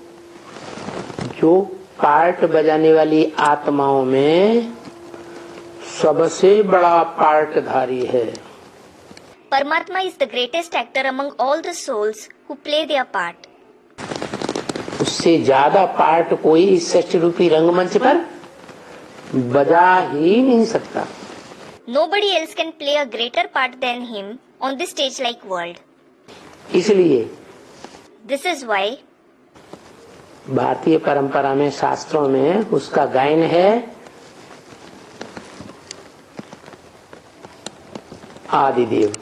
जो पार्ट बजाने वाली आत्माओं में सबसे बड़ा पार्टधारी है। Paramatma is the greatest actor among all the souls who play their part. उससे ज्यादा पार्ट कोई इस सृष्टि रूपी रंगमंच पर बजा ही नहीं सकता। Nobody else can play a greater part than him on this stage-like world. इसलिए This is why भारतीय परंपरा में, शास्त्रों में उसका गायन है आदिदेव।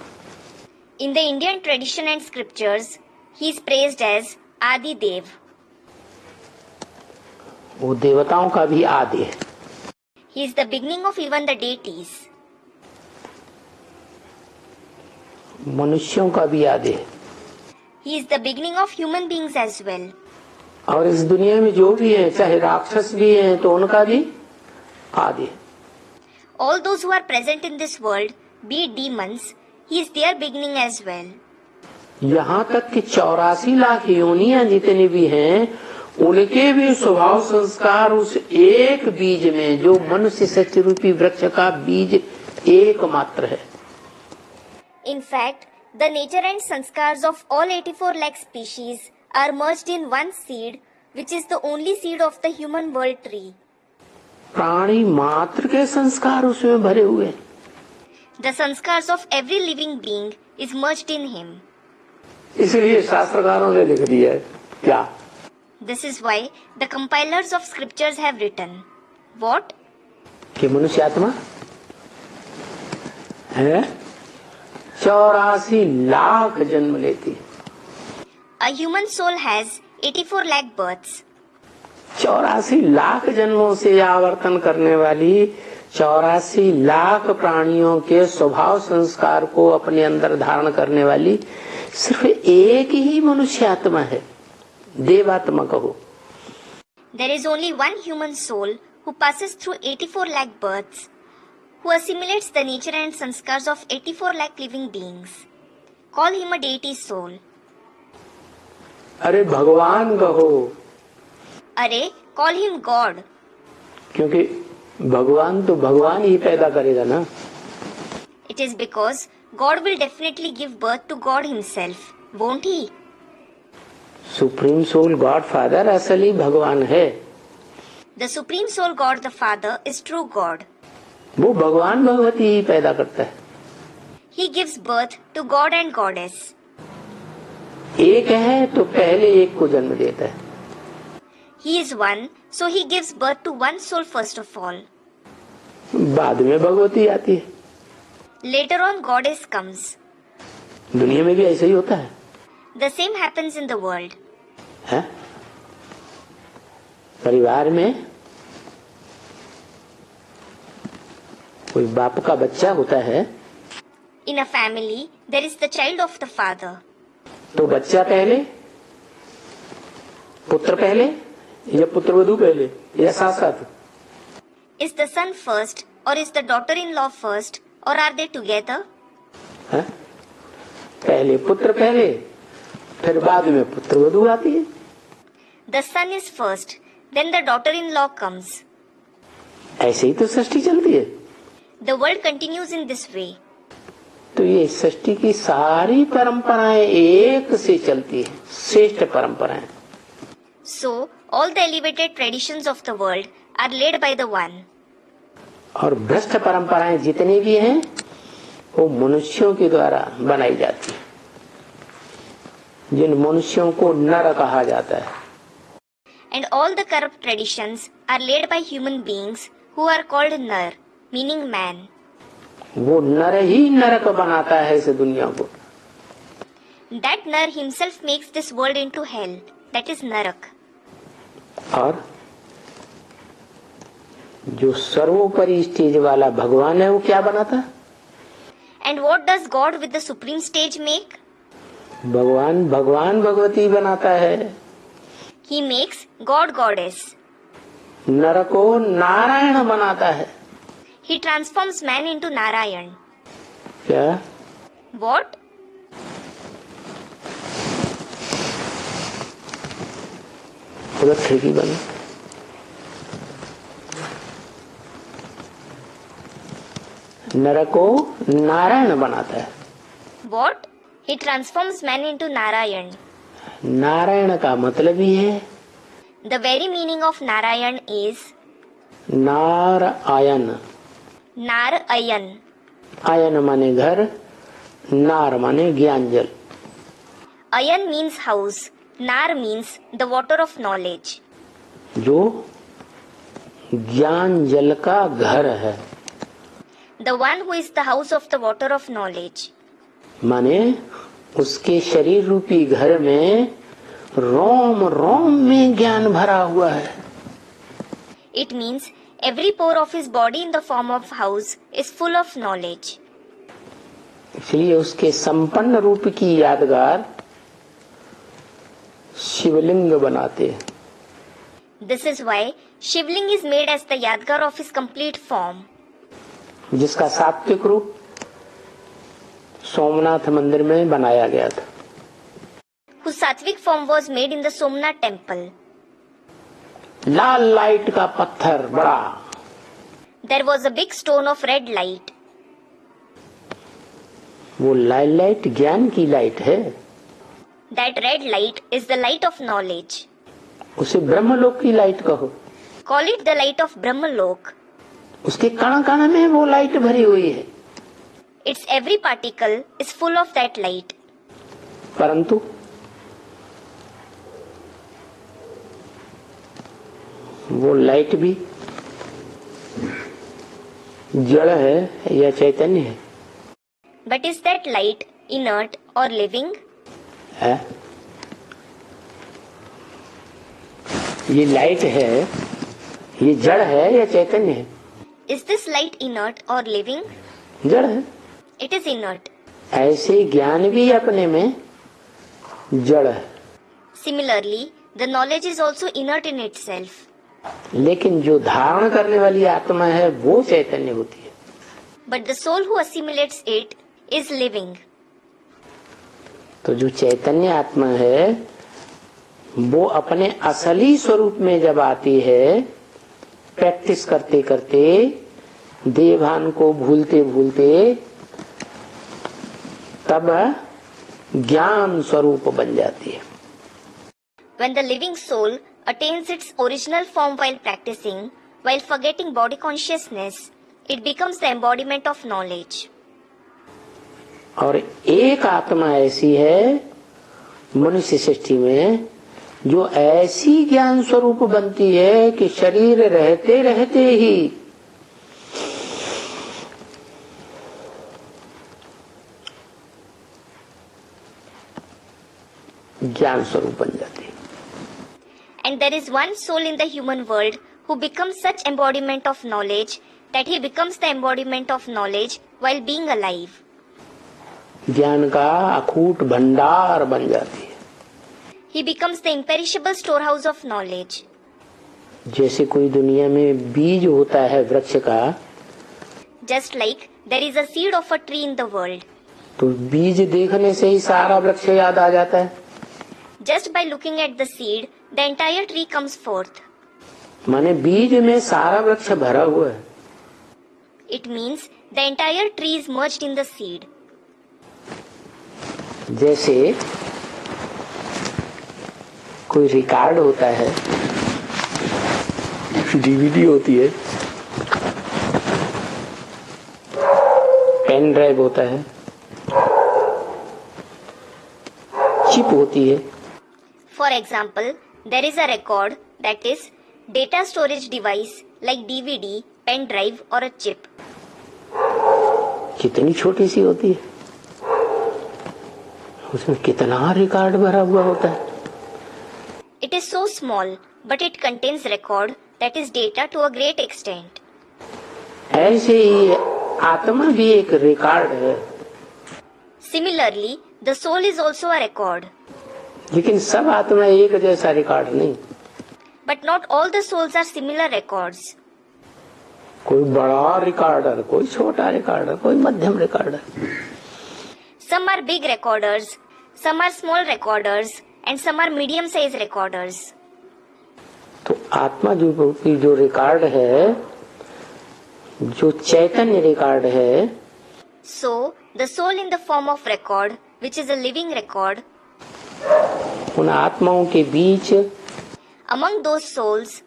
in the Indian tradition and scriptures, he is praised as Adi Dev. वो देवताओं का भी आदि है। He is the beginning of even the deities. मनुष्यों का भी आदि है। He is the beginning of human beings as well. और इस दुनिया में जो भी है, चाहे राक्षस भी हैं, तो उनका भी आदि है। All those who are present in this world, be it demons, he is their beginning as well. यहाँ तक कि 84 लाख योनियां जितनी भी हैं, उनके भी स्वभाव संस्कार उस एक बीज में, जो मनुष्य सृष्टि रूपी वृक्ष का बीज एकमात्र है। In fact, the nature and sanskars of all 84 lakh species are merged in one seed, which is the only seed of the human world tree. प्राणी मात्र के संस्कार उसमें भरे हुए हैं। The sanskars of every living being is merged in him. इसलिए शास्त्रकारों ने लिख दिया है क्या? This is why the compilers of scriptures have written, what? कि मनुष्य आत्मा है 84 लाख जन्म लेती है। A human soul has 84 lakh births. 84 lakh जन्मों से आवर्तन करने वाली 84 लाख प्राणियों के स्वभाव संस्कार को अपने अंदर धारण करने वाली सिर्फ एक ही मनुष्य आत्मा है, देवात्मा कहो। There is only one human soul who passes through 84 lakh births, who assimilates the nature and sanskars of 84 lakh living beings. Call him a deity soul. अरे भगवान कहो। अरे, call him God. क्योंकि भगवान तो भगवान ही पैदा करेगा ना। It is because God will definitely give birth to God himself, won't he? Supreme soul God Father असली भगवान है। The Supreme Soul God the Father is true God. वो भगवान भगवती ही पैदा करता है। He gives birth to God and Goddess. एक है तो पहले एक को जन्म देता है। He is one, so he gives birth to one soul first of all. बाद में भगवती आती है। Later on Goddess comes. दुनिया में भी ऐसा ही होता है। The same happens in the world. है? परिवार में कोई बाप का बच्चा होता है, In a family, there is the child of the father. तो बच्चा पहले, पुत्र पहले या पुत्रवधू पहले या साथ साथ? Is the son first or is the daughter-in-law first or are they together? है? पहले पुत्र पहले, फिर बाद में पुत्रवधू आती है। The son is first, then the daughter-in-law comes. ऐसे ही तो सृष्टि चलती है। The world continues in this way. तो ये सृष्टि की सारी परंपराएं एक से चलती है, श्रेष्ठ परंपराएं। So, all the elevated traditions of the world are led by the one. और भ्रष्ट परंपराएं जितनी भी हैं, वो मनुष्यों के द्वारा बनाई जाती है, जिन मनुष्यों को नर कहा जाता है। And all the corrupt traditions are led by human beings who are called Nar, meaning man. वो नर ही नरक बनाता है इस दुनिया को। That Nar himself makes this world into hell, that is Narak. और जो सर्वोपरि स्टेज वाला भगवान है, वो क्या बनाता? And what does God with the supreme stage make? भगवान भगवान भगवती बनाता है। He makes God Goddess. नर को नारायण बनाता है। He transforms man into Narayan. क्या? What? उधर खिड़की बंद। नर को नारायण बनाता है। What? He transforms man into Narayan. Narayan का मतलब ही है The very meaning of Narayan is Narayan. Narayan. Ion माने घर, नार माने ज्ञान जल। Ayan means house. Nar means the water of knowledge. जो ज्ञान जल का घर है, The one who is the house of the water of knowledge. माने उसके शरीर रूपी घर में रोम रोम में ज्ञान भरा हुआ है। It means every pore of his body in the form of house is full of knowledge. इसलिए उसके संपन्न रूप की यादगार शिवलिंग बनाते हैं। This is why Shivling is made as the Yadgar of his complete form. जिसका सात्विक रूप सोमनाथ मंदिर में बनाया गया था। Whose sattvic form was made in the Somnath temple. Lal light का पत्थर बड़ा, There was a big stone of red light. वो लाल लाइट ज्ञान की लाइट है। That red light is the light of knowledge. उसे ब्रह्मलोक की लाइट कहो। Call it the light of Brahmalok. उसके कण कण में वो लाइट भरी हुई है। Its every particle is full of that light. परंतु वो लाइट भी जड़ है या चैतन्य है? But is that light inert or living? है? ये लाइट है, ये जड़ है या चैतन्य है? Is this light inert or living? जड़ है। It is inert. ऐसे ज्ञान भी अपने में जड़ है। Similarly, the knowledge is also inert in itself. लेकिन जो धारण करने वाली आत्मा है वो चैतन्य होती है। But the soul who assimilates it is living. तो जो चैतन्य आत्मा है वो अपने असली स्वरूप में जब आती है, प्रैक्टिस करते करते, देहभान को भूलते भूलते, तब ज्ञान स्वरूप बन जाती है। When the living soul attains its original form while practicing, while forgetting body consciousness, it becomes the embodiment of knowledge. और एक आत्मा ऐसी है मनुष्य सृष्टि में जो ऐसी ज्ञान स्वरूप बनती है कि शरीर रहते रहते ही ज्ञान स्वरूप बन जाती है। And there is one soul in the human world who becomes such embodiment of knowledge that he becomes the embodiment of knowledge while being alive. ज्ञान का अखूट भंडार बन जाती है। He becomes the imperishable storehouse of knowledge. जैसे कोई दुनिया में बीज होता है वृक्ष का, Just like there is a seed of a tree in the world. तो बीज देखने से ही सारा वृक्ष याद आ जाता है। Just by looking at the seed, the entire tree comes forth. माने बीज में सारा वृक्ष भरा हुआ है। It means the entire tree is merged in the seed. जैसे कोई रिकॉर्ड होता है, डीवीडी होती है, पेन ड्राइव होता है, चिप होती है। For example, there is a record, that is, data storage device like DVD, pen drive or a chip. कितनी छोटी सी होती है, उसमें कितना रिकॉर्ड भरा हुआ होता है। It is so small, but it contains record, that is data to a great extent. ऐसे ही आत्मा भी एक रिकॉर्ड है। Similarly, the soul is also a record. लेकिन सब आत्मा एक जैसा रिकॉर्ड नहीं। But not all the souls are similar records. कोई बड़ा रिकॉर्डर, कोई छोटा रिकॉर्डर, कोई मध्यम recorder. Some are big recorders, some are small recorders, and some are medium-sized recorders. तो आत्मा जो रिकॉर्ड है जो चैतन्य रिकॉर्ड है, So, the soul in the form of record, which is a living record, उन आत्माओं के बीच among those souls,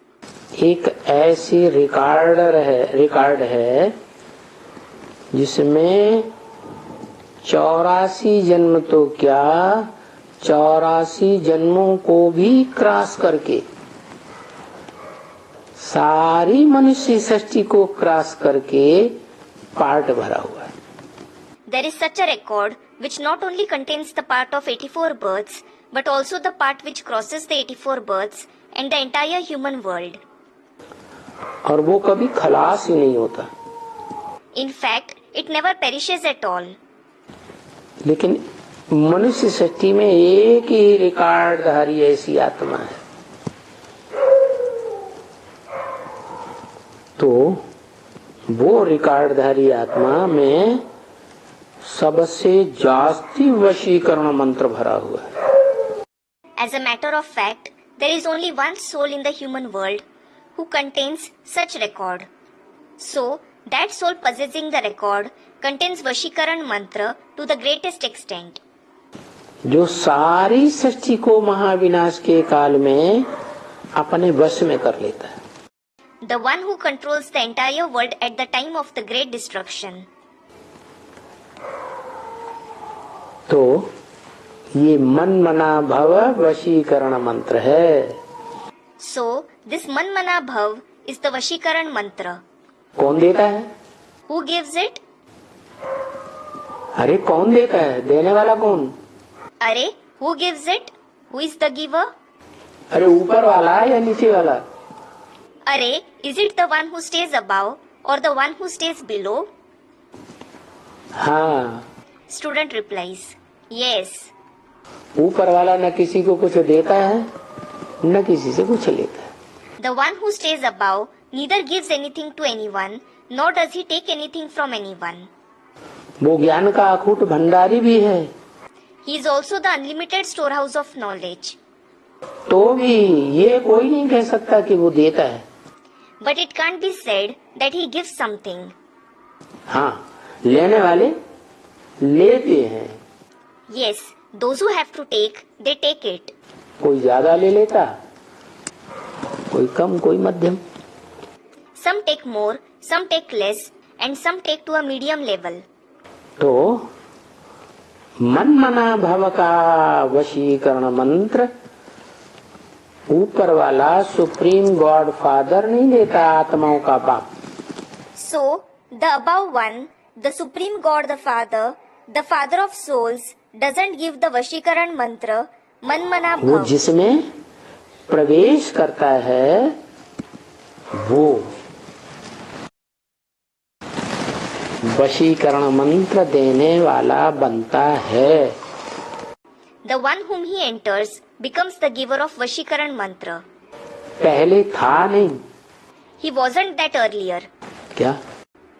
एक ऐसी रिकॉर्ड है जिसमें 84 जन्म तो क्या, 84 जन्मों को भी क्रॉस करके, सारी मनुष्य सृष्टि को क्रॉस करके पार्ट भरा हुआ है। there is such a record which not only contains the part of 84 births, but also the part which crosses the 84 births and the entire human world. और वो कभी खलास ही नहीं होता। In fact, it never perishes at all. लेकिन मनुष्य सृष्टि में एक ही रिकॉर्डधारी ऐसी आत्मा है। तो वो रिकॉर्डधारी आत्मा में सबसे जास्ती वशीकरण मंत्र भरा हुआ है। As a matter of fact, there is only one soul in the human world who contains such record. So, that soul possessing the record contains Vashikaran mantra to the greatest extent. जो सारी सृष्टि को महाविनाश के काल में अपने वश में कर लेता है। The one who controls the entire world at the time of the great destruction. तो ये मन मना भव वशीकरण मंत्र है। So, this Manmana Bhav is the Vashikaran mantra. कौन देता है? Who gives it? अरे कौन देता है? देने वाला कौन? Are, who gives it? Who is the giver? अरे ऊपर वाला या नीचे वाला? Are, is it the one who stays above or the one who stays below? हाँ, Student replies, yes. ऊपर वाला न किसी को कुछ देता है न किसी से कुछ लेता है। The one who stays above neither gives anything to anyone, nor does he take anything from anyone. वो ज्ञान का अखूट भंडारी भी है। He is also the unlimited storehouse of knowledge. तो भी ये कोई नहीं कह सकता कि वो देता है। But it can't be said that he gives something. हाँ, लेने वाले लेते हैं। Yes, those who have to take, they take it. कोई ज्यादा ले लेता, कोई कम, कोई मध्यम। Some take more, some take less, and some take to a medium level. तो मन मना भव का वशीकरण मंत्र ऊपर वाला सुप्रीम गॉड फादर नहीं देता, आत्माओं का बाप। So, the above one, the supreme God the Father of souls, doesn't give the Vashikaran mantra, Manmana वो Bhav. जिसमें प्रवेश करता है वो वशीकरण मंत्र देने वाला बनता है। The one whom he enters becomes the giver of Vashikaran mantra. पहले था नहीं। He wasn't that earlier. क्या?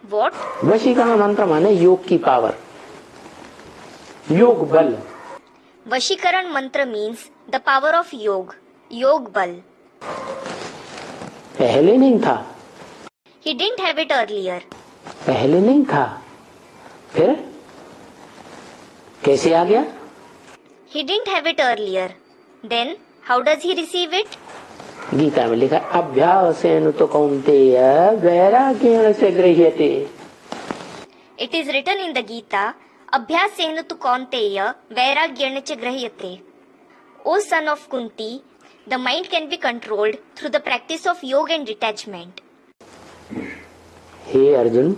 What? वशीकरण मंत्र माने योग की पावर, योग बल। Vashikaran mantra means the power of Yog Bal. पहले नहीं था। He didn't have it earlier. पहले नहीं था, फिर कैसे आ गया? He didn't have it earlier. Then, how does he receive it? Gita में लिखा अभ्यासेन तो कौन्तेय वैराग्येण से गृह्यते। It is written in the Gita, Abhyasena tu Kaunteya Vairagyena cha Grahyate. O son of Kunti, the mind can be controlled through the practice of yoga and detachment. हे अर्जुन,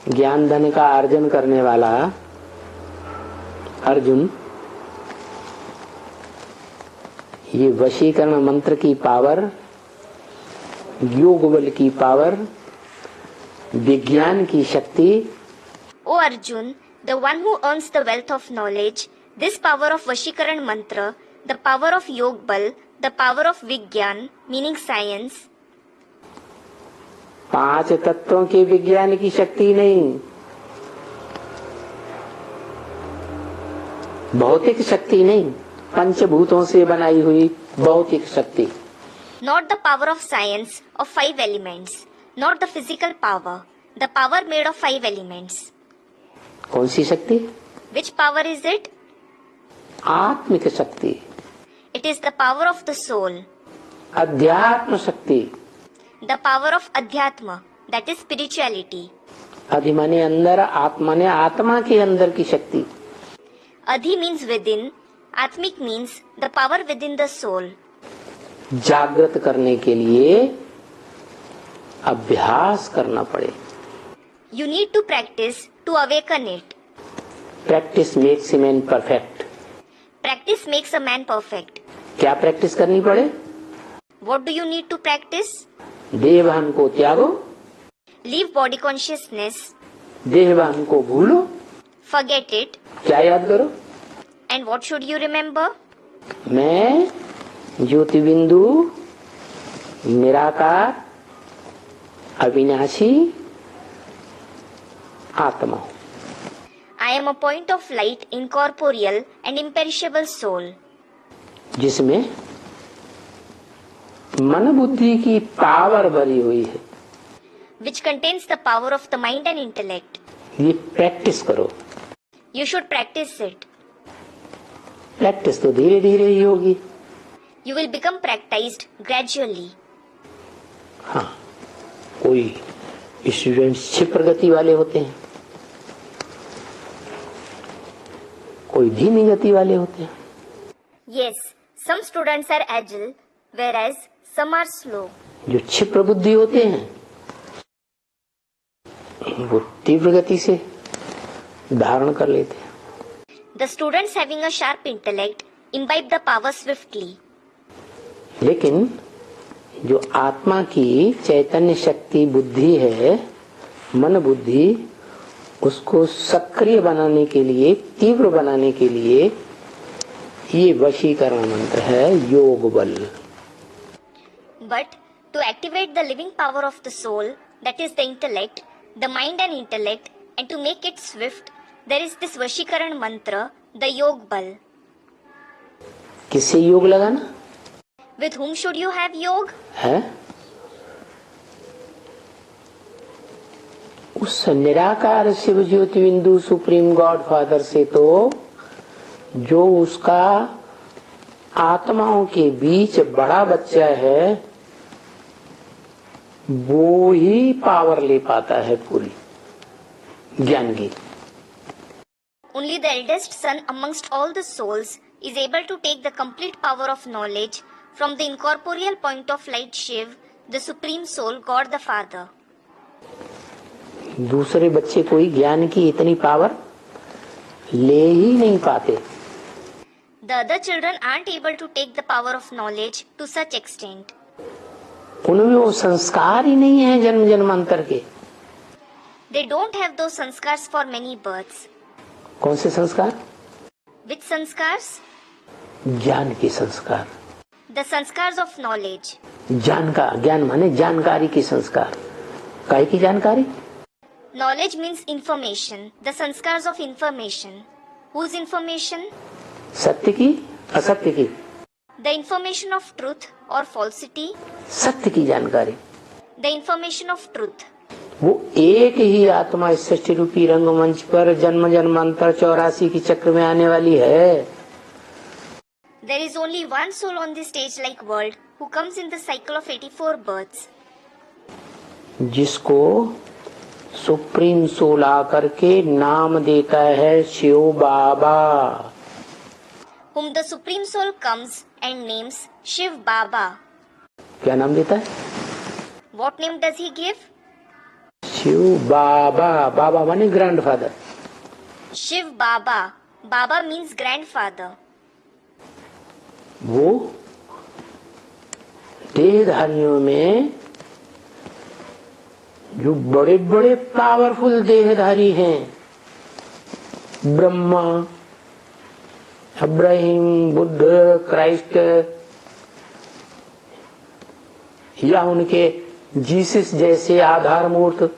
ज्ञान धन का अर्जन करने वाला अर्जुन, ये वशीकरण मंत्र की पावर, योग बल की पावर, विज्ञान की शक्ति, O Arjun, the one who earns the wealth of knowledge, this power of Vashikaran mantra, the power of Yog Bal, the power of Vigyan, meaning science, 5 तत्वों के विज्ञान की शक्ति नहीं, भौतिक शक्ति नहीं, पंचभूतों से बनाई हुई भौतिक शक्ति। not the power of science of 5 elements, not the physical power, the power made of 5 elements. कौन सी शक्ति? Which power is it? आत्मिक शक्ति, It is the power of the soul, अध्यात्म शक्ति। the power of Adhyatma, that is spirituality. अधि माने अंदर, आत्मा ने आत्मा के अंदर की शक्ति। Adhi means within, Atmik means the power within the soul. जागृत करने के लिए अभ्यास करना पड़े। You need to practice to awaken it. Practice makes a man perfect. Practice makes a man perfect. क्या प्रैक्टिस करनी पड़े? What do you need to practice? देह भान को त्यागो, Leave body consciousness, देह भान को भूलो। forget it, क्या याद करो? and what should you remember? मैं ज्योति बिंदु, निराकार, अविनाशी आत्मा हूं। I am a point of light, incorporeal and imperishable soul, जिसमें मन बुद्धि की पावर भरी हुई है। which contains the power of the mind and intellect. ये प्रैक्टिस करो। You should practice it. Practice तो धीरे धीरे ही होगी। You will become practiced gradually. हाँ, कोई स्टूडेंट्स क्षिप्र गति वाले होते हैं, कोई धीमी गति वाले होते हैं। Yes, some students are agile, whereas some are slow. जो क्षिप्र बुद्धि होते हैं वो तीव्र गति से धारण कर लेते हैं। The students having a sharp intellect imbibe the power swiftly. लेकिन जो आत्मा की चैतन्य शक्ति बुद्धि है, मन बुद्धि, उसको सक्रिय बनाने के लिए, तीव्र बनाने के लिए ये वशीकरण मंत्र है, योग बल। But to activate the living power of the soul, that is the intellect, the mind and intellect, and to make it swift, there is this Vashikaran mantra, the Yog Bal. किससे योग लगाना With whom should you have Yog? है? उस निराकार शिव ज्योति बिंदु supreme God father से तो जो उसका आत्माओं के बीच बड़ा बच्चा है वो ही पावर ले पाता है पूरी ज्ञान की। Only the eldest son amongst all the souls is able to take the complete power of knowledge from the incorporeal point of light Shiv, the supreme soul, God the Father. दूसरे बच्चे कोई ज्ञान की इतनी पावर ले ही नहीं पाते। The other children aren't able to take the power of knowledge to such extent. उनमें वो संस्कार ही नहीं है जन्म जन्मांतर के। They don't have those sanskars for many births. कौन से संस्कार? Which sanskars? ज्ञान के संस्कार। The sanskars of knowledge. ज्ञान माने जानकारी की संस्कार। काहे की जानकारी? Knowledge means information. The sanskars of information. Whose information? सत्य की, असत्य की? The information of truth or falsity. सत्य की जानकारी। The information of truth. वो एक ही आत्मा इस सृष्टि रूपी रंगमंच पर जन्म जन्मांतर 84 की चक्र में आने वाली है। There is only one soul on this stage-like world who comes in the cycle of 84 births. जिसको सुप्रीम सोल आकर के नाम देता है शिव बाबा। Whom the supreme soul comes and names Shiv Baba. क्या नाम देता है? What name does he give? Shiv बाबा। बाबा माने grandfather. Shiv Baba. Baba means grandfather. वो देहधारियों में जो बड़े बड़े पावरफुल देहधारी हैं, ब्रह्मा, अब्राहिम, बुद्ध, क्राइस्ट या उनके जीसस जैसे आधार मूर्त,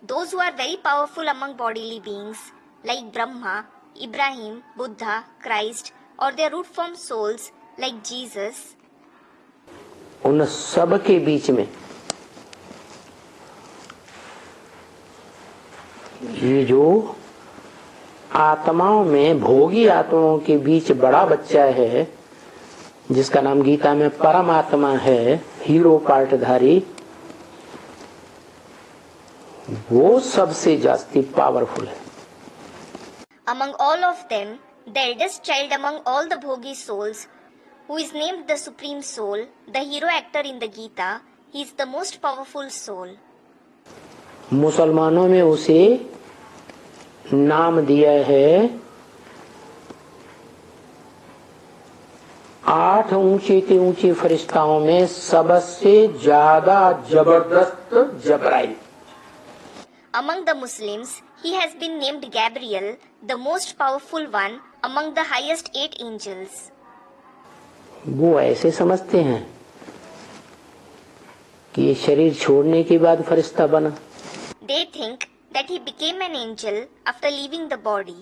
Those who are very powerful among bodily beings like Brahma, Ibrahim, Buddha, Christ or their root form souls like Jesus, उन सब के बीच में ये जो आत्माओं में भोगी आत्माओं के बीच बड़ा बच्चा है, जिसका नाम गीता में परमात्मा है, हीरो पार्टधारी, वो सबसे जास्ती पावरफुल है। Among all of them, the eldest child among all the bhogi souls, who is named the Supreme Soul, the hero actor in the Gita, he is the most powerful soul. मुसलमानों में उसे नाम दिया है 8 ऊंची से ऊंची फरिश्ताओं में सबसे ज्यादा जबरदस्त जबराइल। Among the Muslims, he has been named Gabriel, the most powerful one among the highest 8 angels. वो ऐसे समझते हैं कि ये शरीर छोड़ने के बाद फरिश्ता बना। They think that he became an angel after leaving the body.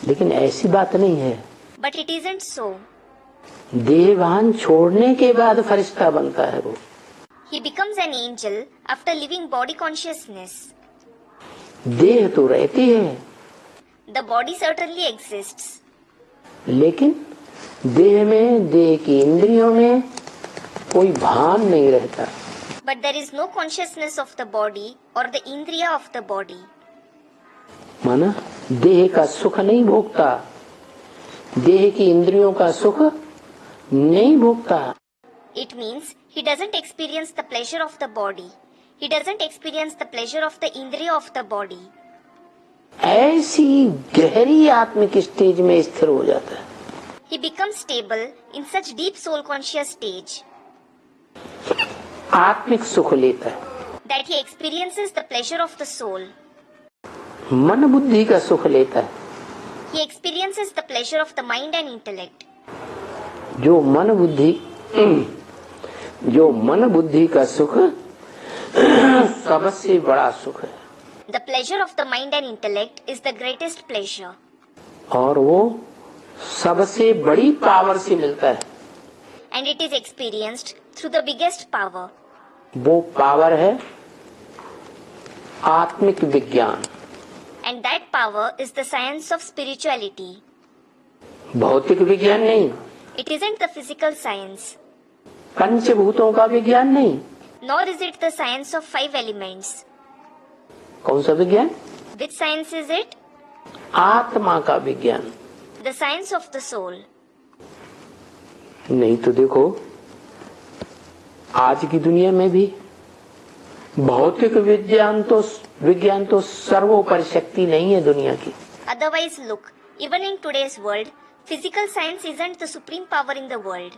लेकिन ऐसी बात नहीं है। But it isn't so. देहभान छोड़ने के बाद फरिश्ता बनता है वो। He becomes an angel after leaving body consciousness. देह तो रहती है, The body certainly exists, लेकिन देह में, देह की इंद्रियों में कोई भान नहीं रहता। but there is no consciousness of the body or the indriya of the body. माना देह का सुख नहीं भोगता, देह की इंद्रियों का सुख नहीं भोगता। It means he doesn't experience the pleasure of the body. He doesn't experience the pleasure of the indriya of the body. ऐसी गहरी आत्मिक स्टेज में स्थिर हो जाता है। He becomes stable in such deep soul conscious stage आत्मिक सुख लेता है, that he experiences the pleasure of the soul. मन बुद्धि का सुख लेता है। He experiences the pleasure of the mind and intellect. जो मन बुद्धि का सुख सबसे बड़ा सुख है, The pleasure of the mind and intellect is the greatest pleasure. और वो सबसे बड़ी पावर से मिलता है। And it is experienced through the biggest power. वो पावर है आत्मिक विज्ञान। And that power is the science of spirituality. भौतिक विज्ञान नहीं, It isn't the physical science, पंचभूतों का विज्ञान नहीं। nor is it the science of 5 elements. कौन सा विज्ञान? Which science is it? आत्मा का विज्ञान। The science of the soul. नहीं तो देखो, आज की दुनिया में भी भौतिक विज्ञान तो सर्वोपरि शक्ति नहीं है दुनिया की। Otherwise, look, even in today's world, physical science isn't the supreme power in the world.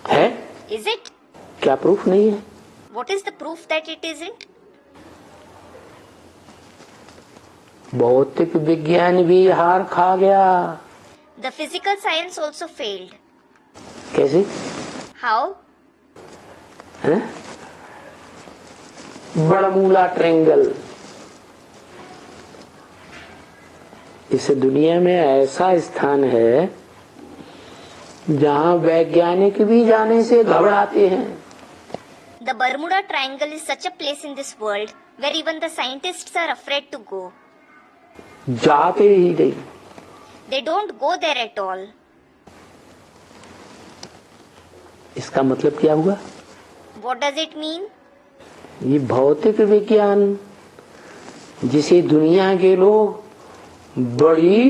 है? Is it? क्या प्रूफ नहीं है? What is the proof that it isn't? भौतिक विज्ञान भी हार खा गया। The physical science also failed. कैसे? How? है? बरमूला ट्रायंगल, इस दुनिया में ऐसा स्थान है जहां वैज्ञानिक भी जाने से घबराते हैं। The Bermuda Triangle is such a place in this world where even the scientists are afraid to go. जाते ही नहीं। They don't go there at all. इसका मतलब क्या हुआ? What does it mean? ये भौतिक विज्ञान जिसे दुनिया के लोग बड़ी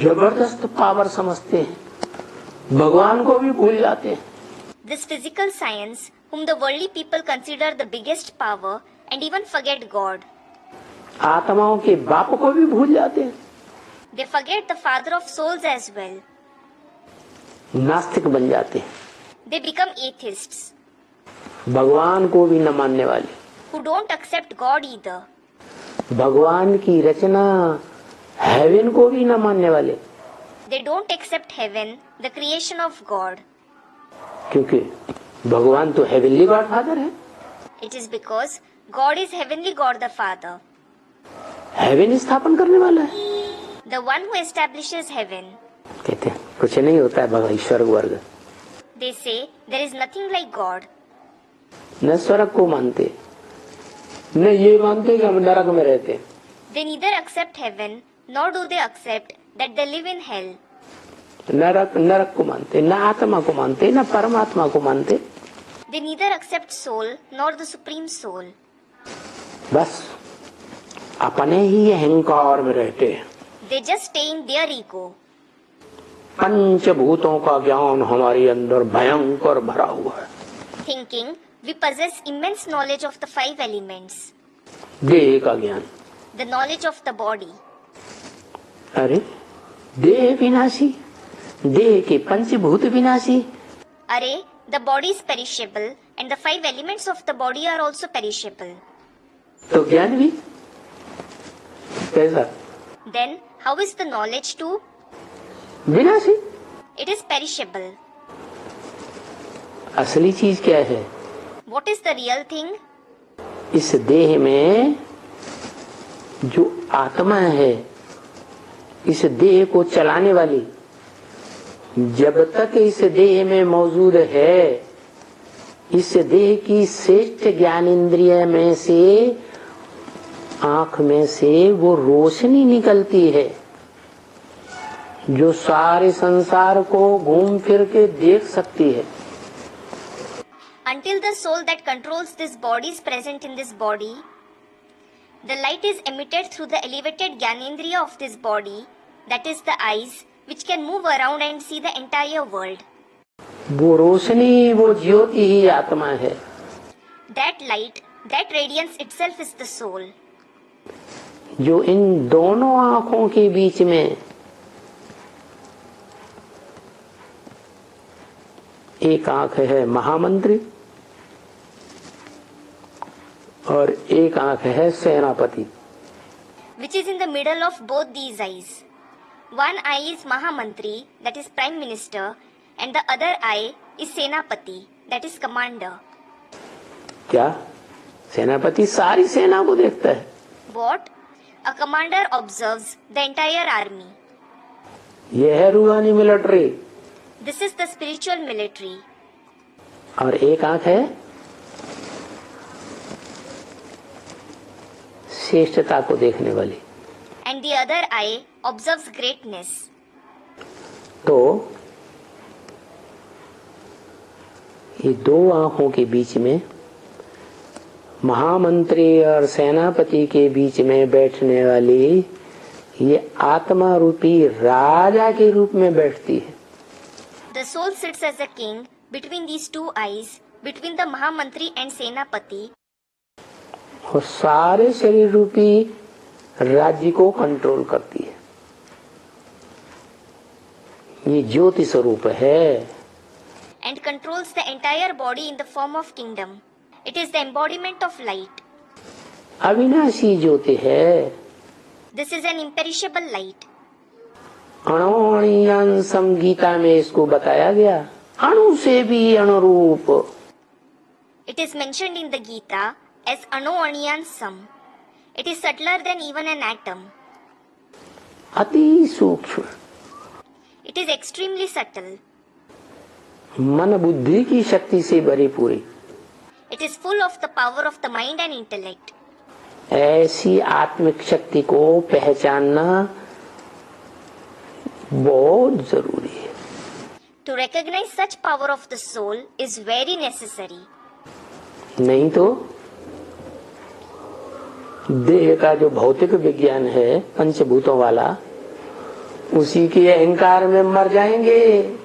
जबरदस्त पावर समझते हैं, भगवान को भी भूल जाते हैं। This physical science, whom the worldly people consider the biggest power and even forget God. आत्माओं के बाप को भी भूल जाते हैं। They forget the father of souls as well. नास्तिक बन जाते हैं, They become atheists, भगवान को भी न मानने वाले, who don't accept God either. भगवान की रचना हेवन को भी न मानने वाले, They don't accept heaven, the creation of God. क्योंकि भगवान तो हेवनली गॉड फादर है। It is because God is heavenly God the Father, heaven स्थापन करने वाला है। the one who establishes heaven. कहते हैं कुछ नहीं होता है भगवान स्वर्ग वर्ग, They say there is nothing like God. न स्वर्ग को मानते, न ये मानते कि हम नरक में रहते। They neither accept heaven nor do they accept that they live in hell. नरक को मानते, न आत्मा को मानते, न परमात्मा को मानते। They neither accept soul nor the supreme soul. बस अपने ही अहंकार में रहते हैं। They just stay in their ego. पंचभूतों का ज्ञान हमारे अंदर भयंकर भरा हुआ है। Thinking we possess immense knowledge of the 5 elements. देह का ज्ञान, The knowledge of the body. अरे देह विनाशी, देह के पंचभूत विनाशी। Array, the body is perishable and the 5 elements of the body are also perishable. तो ज्ञान भी कैसा? Then how is the knowledge too? विनाशी। It is perishable. असली चीज क्या है? What is the real thing? इस देह में जो आत्मा है, इस देह को चलाने वाली, जब तक इस देह में मौजूद है, इस देह की श्रेष्ठ ज्ञान इंद्रिय में से, आंख में से वो रोशनी निकलती है जो सारे संसार को घूम फिर के देख सकती है। Until the soul that controls this body is present in this body, the light is emitted through the elevated Gyanendriya of this body, that is the eyes, which can move around and see the entire world. वो रोशनी, वो ज्योति ही आत्मा है। That light, that radiance itself is the soul. जो इन दोनों आंखों के बीच में एक आंख है महामंत्री और एक आंख है सेनापति। Which is in the middle of both these eyes. One eye is Mahamantri, that is Prime Minister, and the other eye is Senapati, that is Commander. क्या? सेनापति सारी सेना को देखता है। What? A commander observes the entire army. यह है रूहानी military. This is the spiritual military. और एक आंख है श्रेष्ठता को देखने वाली। And the other eye observes greatness. तो ये दो आंखों के बीच में, महामंत्री और सेनापति के बीच में बैठने वाली ये आत्मा रूपी राजा के रूप में बैठती है। The soul sits as a king between these two eyes, between the Mahamantri and Senapati. और सारे शरीर रूपी राज्य को कंट्रोल करती है। ये ज्योति स्वरूप है। And controls the entire body in the form of kingdom. It is the embodiment of light. अविनाशी ज्योति है। This is an imperishable light. अणुअणियांसम Gita में इसको बताया गया, अणु से भी अनुरूप। It is mentioned in the Gita as Anu Anyansam. It is subtler than even an atom. अति सूक्ष्म, It is extremely subtle. मन बुद्धि की शक्ति से भरी पूरी। It is full of the power of the mind and intellect. ऐसी आत्मिक शक्ति को पहचानना बहुत जरूरी है। To recognize such power of the soul is very necessary. नहीं तो देह का जो भौतिक विज्ञान है पंचभूतों वाला, उसी के अहंकार में मर जाएंगे।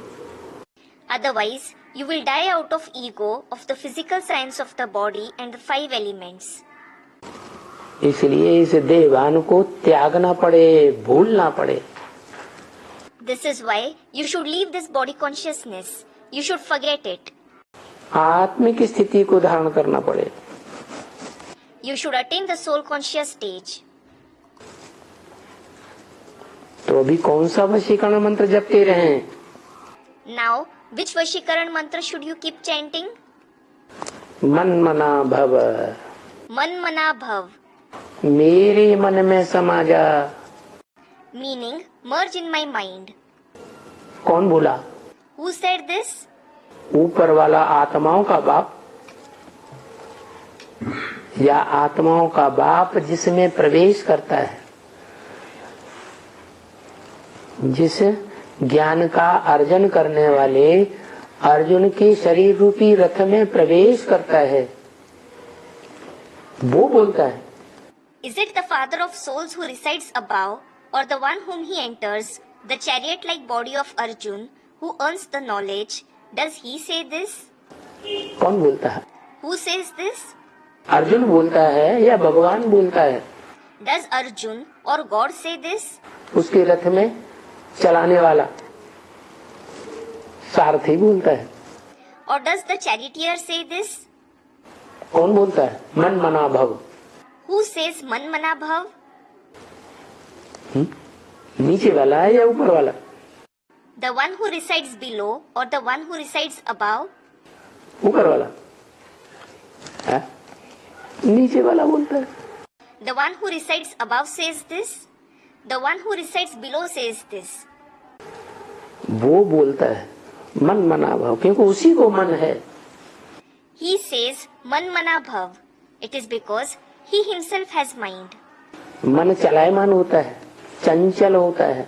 Otherwise, you will die out of ego of the physical science of the body and the 5 elements. इसलिए इस देहभान को त्यागना पड़े, भूलना पड़े। This is why you should leave this body consciousness. You should forget it. आत्मिक स्थिति को धारण करना पड़े। You should attain the soul conscious stage. तो अभी कौन सा वशीकरण मंत्र जपते रहें? Now, which Vashikaran mantra should you keep chanting? मन मना भव, Man Mana Bhav, मेरे मन में समा जा। meaning merge in my mind. कौन बोला? Who said this? ऊपर वाला आत्माओं का बाप। या आत्माओं का बाप जिसमें प्रवेश करता है, जिस ज्ञान का अर्जन करने वाले अर्जुन के शरीर रूपी रथ में प्रवेश करता है, वो बोलता है। Is it the father of souls who resides above, or the one whom he enters, the chariot-like body of Arjun, who earns the knowledge? Does he say this? कौन बोलता है? Who says this? अर्जुन बोलता है या भगवान बोलता है? Does Arjun or God say this? उसके रथ में चलाने वाला सारथी बोलता है। Or does the charioteer say this? कौन बोलता है? मन मना भव। Who says Man Mana Bhav? नीचे वाला है या ऊपर वाला? The one who resides below or the one who resides above? ऊपर वाला है? नीचे वाला बोलता है। The one who resides above says this. The one who resides below says this. वो बोलता है मन मना भव, क्योंकि उसी को मन है। He says Man Mana Bhav. It is because he himself has mind. मन चलायमान होता है, चंचल होता है।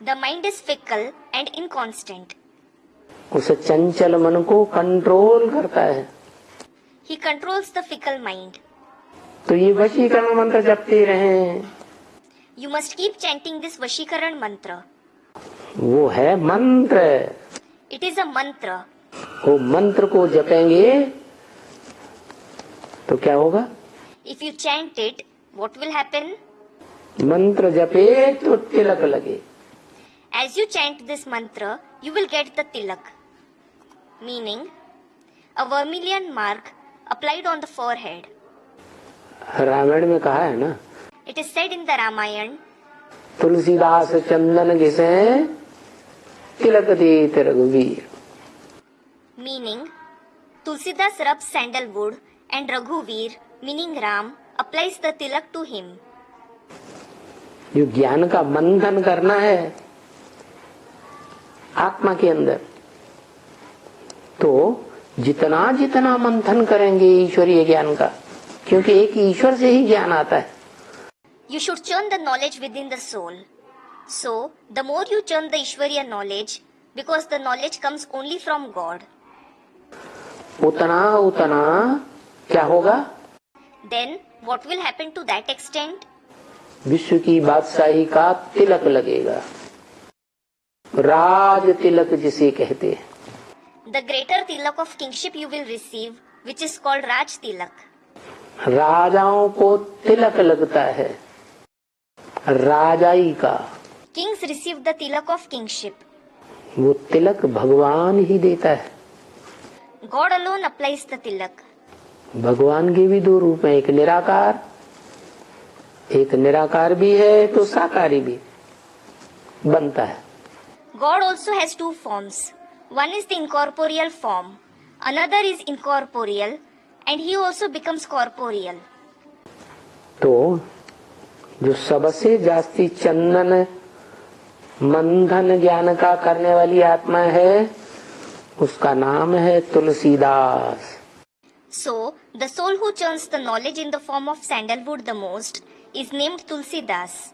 The mind is fickle and inconstant. उस चंचल मन को कंट्रोल करता है। He controls the fickle mind. तो ये वशीकरण मंत्र जपते रहें। You must keep chanting this Vashikaran mantra. वो है मंत्र। It is a mantra. वो मंत्र को जपेंगे तो क्या होगा? If you chant it, what will happen? मंत्र जपे तो तिलक लगे। As you chant this mantra, you will get the tilak. Meaning, a vermilion mark applied on the forehead. Ramayan में कहा है ना, It is said in the Ramayana, Tulsidas चंदन घिसे तिलक देत रघुवीर। meaning Tulsidas rubs sandalwood and Raghuveer, meaning Ram, applies the tilak to him. जो ज्ञान का मंथन करना है आत्मा के अंदर, तो जितना जितना मंथन करेंगे ईश्वरीय ज्ञान का, क्योंकि एक ईश्वर से ही ज्ञान आता है। You should churn the knowledge within the soul. So, the more you churn the Ishwariya knowledge, because the knowledge comes only from God, उतना उतना क्या होगा? then what will happen to that extent? विश्व की बादशाही का तिलक लगेगा, राज तिलक जिसे कहते हैं। The greater tilak of kingship you will receive, which is called Raj Tilak. राजाओं को तिलक लगता है, राजाई का। Kings receive the tilak of kingship. वो तिलक भगवान ही देता है। God alone applies the tilak. भगवान के भी दो रूप हैं, एक निराकार, एक निराकार भी है तो साकारी भी बनता है। God also has two forms. One is the incorporeal form, another is incorporeal, and he also becomes corporeal. तो जो सबसे जास्ती चंदन मंथन ज्ञान का करने वाली आत्मा है, उसका नाम है Tulsidas. So, the soul who churns the knowledge in the form of sandalwood the most is named Tulsidas.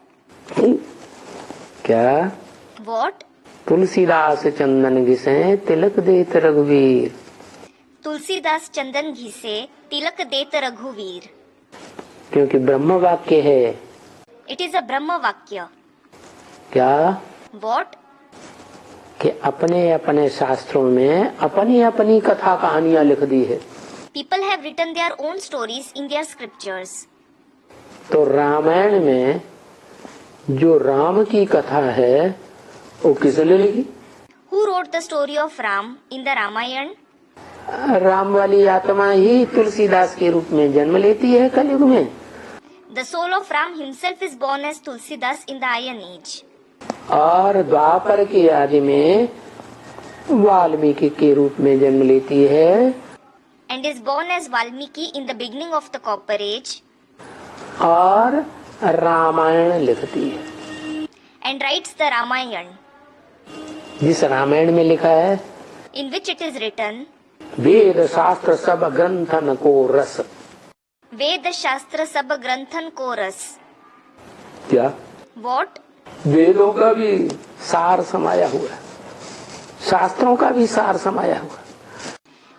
क्या? What? तुलसीदास चंदन घिसे तिलक देत रघुवीर। तुलसीदास चंदन घिसे तिलक देत रघुवीर। क्योंकि ब्रह्म वाक्य है। It is a Brahma Vakya. क्या? What? कि अपने अपने शास्त्रों में अपनी अपनी कथा कहानियां लिख दी है। People have written their own stories in their scriptures. तो रामायण में जो राम की कथा है वो किसने लिखी? Who wrote the story of Ram in the Ramayana? Ram वाली आत्मा ही तुलसीदास के रूप में जन्म लेती है कलयुग में। The soul of Ram himself is born as Tulsidas in the Iron Age. और द्वापर की आदि में वाल्मीकि के रूप में जन्म लेती है। And is born as Valmiki in the beginning of the Copper Age. और रामायण लिखती है। And writes the Ramayana. जिस रामायण में लिखा है, In which it is written, वेद शास्त्र सब ग्रंथन को रस। वेद शास्त्र सब ग्रंथन को रस। क्या? वॉट? वेदों का भी सार समाया हुआ है, शास्त्रों का भी सार समाया हुआ है।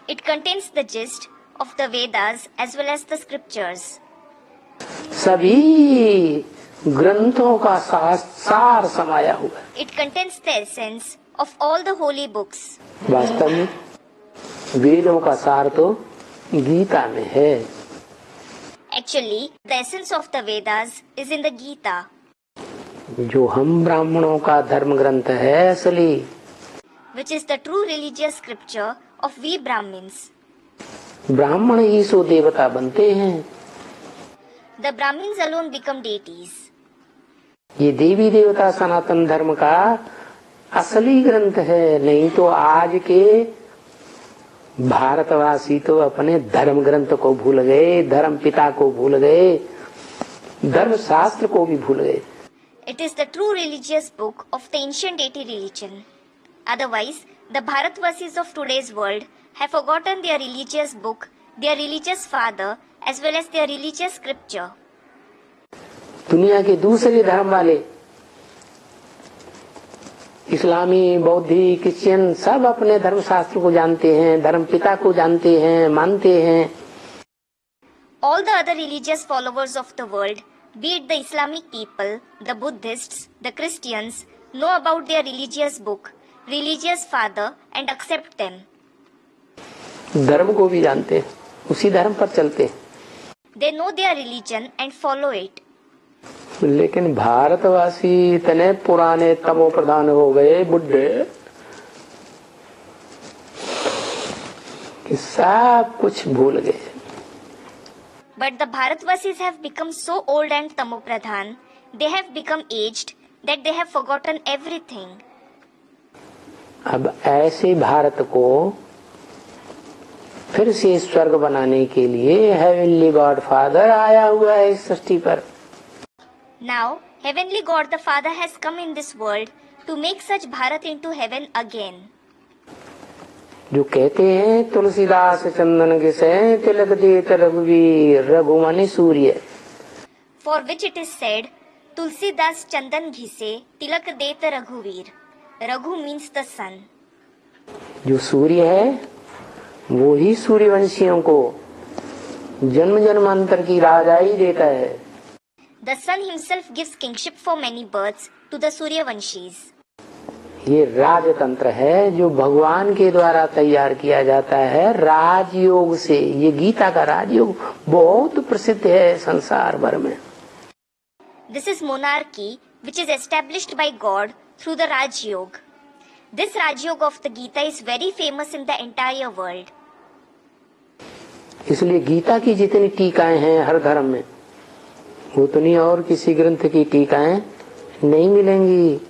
It contains the gist of the Vedas as well as the scriptures. सभी ग्रंथों का सार समाया हुआ है। It contains the essence of all the holy books. वास्तव में वेदों का सार तो गीता में है। Actually, the essence of the Vedas is in the Gita. जो हम ब्राह्मणों का धर्म ग्रंथ है असली, which is the true religious scripture of we Brahmins. ब्राह्मण ही सो देवता बनते हैं। The Brahmins alone become deities. ये देवी देवता सनातन धर्म का असली ग्रंथ है, नहीं तो आज के भारतवासी तो अपने धर्म ग्रंथ को भूल गए, धर्म पिता को भूल गए, धर्म शास्त्र को भी भूल गए। It is the true religious book of the ancient deity religion. Otherwise, the Bharatvasis of today's world have forgotten their religious book, their religious father, as well as their religious scripture. दुनिया के दूसरे धर्म वाले, इस्लामी, बौद्धी, Christian, सब अपने धर्म शास्त्र को जानते हैं, धर्म पिता को जानते हैं, मानते हैं। All the other religious followers of the world, be it the Islamic people, the Buddhists, the Christians, know about their religious book, religious father, and accept them. धर्म को भी जानते हैं, उसी धर्म पर चलते हैं। They know their religion and follow it. लेकिन भारतवासी इतने पुराने तमो प्रधान हो गए, बुढ़े, कि सब कुछ भूल गए। But the Bharatvasis have become so old and tamopradhan, they have become aged, that they have forgotten everything. अब ऐसे भारत को फिर से स्वर्ग बनाने के लिए हेवनली गॉड फादर आया हुआ है इस सृष्टि पर। Now, Heavenly God the Father has come in this world to make such Bharat into heaven again. जो कहते हैं तुलसीदास चंदन के से तिलक देत रघुवीर, रघु माने सूर्य। For which it is said, Tulsidas Chandan Ghise Tilak Det Raghuveer. Raghu means the sun. जो सूर्य है वो ही सूर्यवंशियों को जन्म जन्मांतर की राजाई देता है। The sun himself gives kingship for many births to the Suryavanshis. ये राजतंत्र है जो भगवान के द्वारा तैयार किया जाता है राजयोग से। ये गीता का राजयोग बहुत प्रसिद्ध है संसार भर में। This is monarchy which is established by God through the Raj Yoga. This Raj Yoga of the Gita is very famous in the entire world. इसलिए गीता की जितनी टीकाएं हैं हर धर्म में, उतनी और किसी ग्रंथ की टीकाएं नहीं मिलेंगी।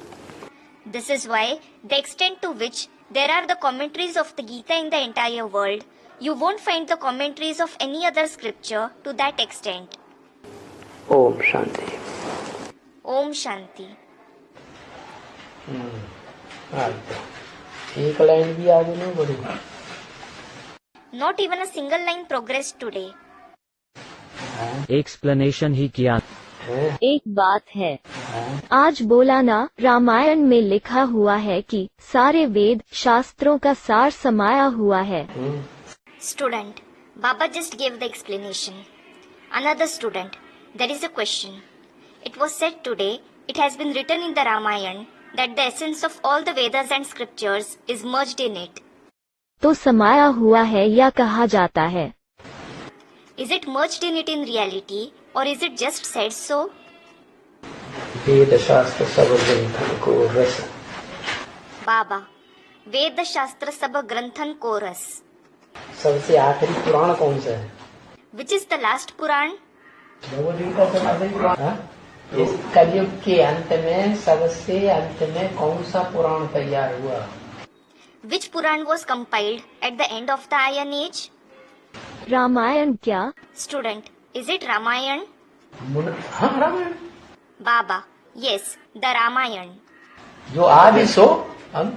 This is why the extent to which there are the commentaries of the Gita in the entire world, you won't find the commentaries of any other scripture to that extent. Om Shanti. Om Shanti. एक लाइन भी आगे नहीं बढ़ी। Not even a single line progressed today. Explanation ही किया। एक बात है, आज बोला ना, रामायण में लिखा हुआ है कि सारे वेद शास्त्रों का सार समाया हुआ है। Student, Baba just gave the explanation. Another student, there is a question. It was said today, it has been written in the Ramayana that the essence of all the Vedas and scriptures is merged in it. तो समाया हुआ है या कहा जाता है? Is it merged in it in reality or is it just said so? वेद शास्त्र सब ग्रंथन को रस। Baba, Veda Shastra Sab Granthan ko Ras. सबसे आखिरी पुराण कौन सा है? Which is the last Puran? Bhagavad Gita से आखिरी पुराण। हाँ? इस कलयुग के अंत में सबसे अंत में कौन सा पुराण तैयार हुआ? Which Puran was compiled at the end of the Iron Age? Ramayan क्या? Student, is it Ramayan? हाँ Ramayan. Baba, yes, the Ramayan. जो आदि सो अंत।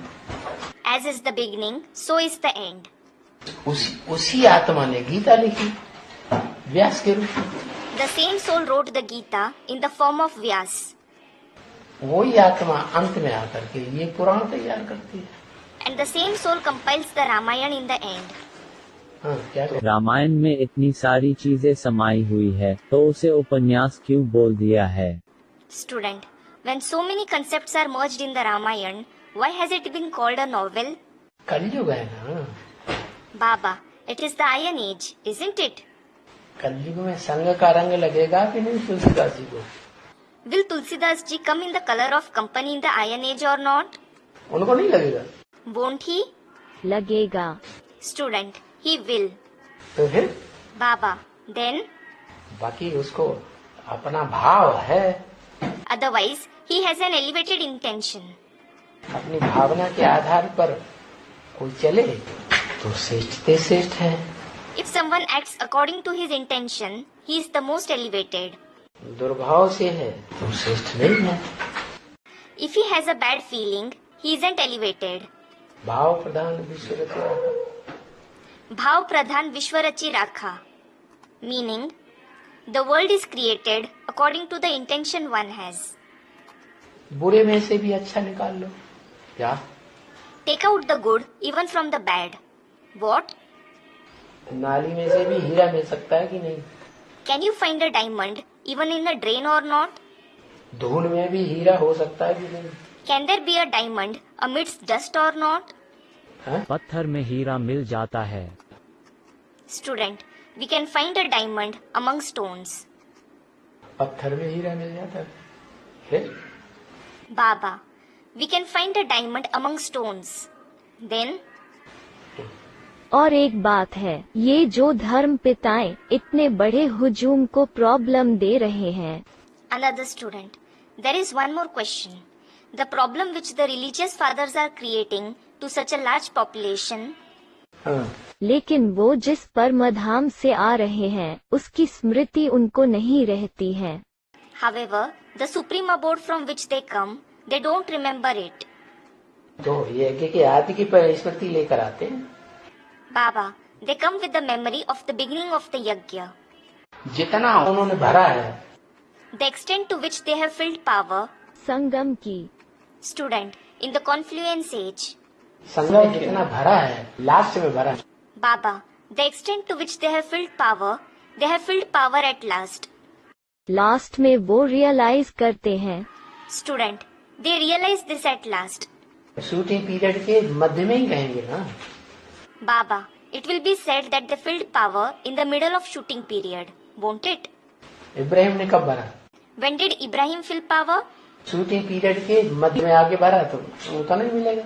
As is the beginning, so is the end. उसी आत्मा ने गीता लिखी व्यास के रूप में। The same soul wrote the Gita in the form of Vyas. वही आत्मा अंत में आकर के ये पुराण तैयार करती है। And the same soul compiles the Ramayana in the end. हाँ, क्या कहते हैं? रामायण में इतनी सारी चीजें समाई हुई है तो उसे उपन्यास क्यों बोल दिया है? Student, when so many concepts are merged in the Ramayana, why has it been called a novel? कलयुग है ना। Baba, it is the Iron Age, isn't it? कलयुग में संग का रंग लगेगा कि नहीं तुलसीदास जी को? Will Tulsidas ji come in the color of company in the Iron Age or not? उनको नहीं लगेगा। Won't he? लगेगा। Student, he will. तो फिर Baba, then? बाकी उसको अपना भाव है, Otherwise, he has an elevated intention. अपनी भावना के आधार पर कोई चले तो श्रेष्ठ ते श्रेष्ठ है। If someone acts according to his intention, he is the most elevated. दुर्भाव से है तो श्रेष्ठ नहीं है। If he has a bad feeling, he isn't elevated. भाव प्रधान विश्व रचना। Bhav Pradhan Vishwarachi Rakha. Meaning, the world is created according to the intention one has. बुरे में से भी अच्छा निकाल लो। क्या? Take out the good even from the bad. What? नाली में से भी हीरा मिल सकता है कि नहीं? Can you find a diamond even in a drain or not? धूल में भी हीरा हो सकता है कि नहीं? Can there be a diamond amidst dust or not? हाँ? पत्थर में हीरा मिल जाता है। Student, we can find a diamond among stones. पत्थर में हीरा मिल जाता है। फिर Baba, we can find a diamond among stones. Then, और एक बात है, ये जो धर्म पिताएं इतने बड़े हुजूम को प्रॉब्लम दे रहे हैं। another student, there is one more question. The problem which the religious fathers are creating to such a large population, हाँ, लेकिन वो जिस परमधाम से आ रहे हैं उसकी स्मृति उनको नहीं रहती है। however, the supreme abode from which they come, they don't remember it. तो यज्ञ के आदि की स्मृति लेकर आते हैं। Baba, they come with the memory of the beginning of the yajna. जितना उन्होंने भरा है, The extent to which they have filled power. संगम की Student, in the confluence age. संगम जितना भरा है, लास्ट में भरा है। Baba, the extent to which they have filled power, they have filled power at last. Last में वो रियलाइज करते हैं। Student, they realize this at last. Shooting period के मध्य में ही कहेंगे ना। Baba, it will be said that they filled power in the middle of shooting period, won't it? Ibrahim ने कब भरा? When did Ibrahim fill power? Shooting period के मध्य में आगे भरा तो उतना नहीं मिलेगा।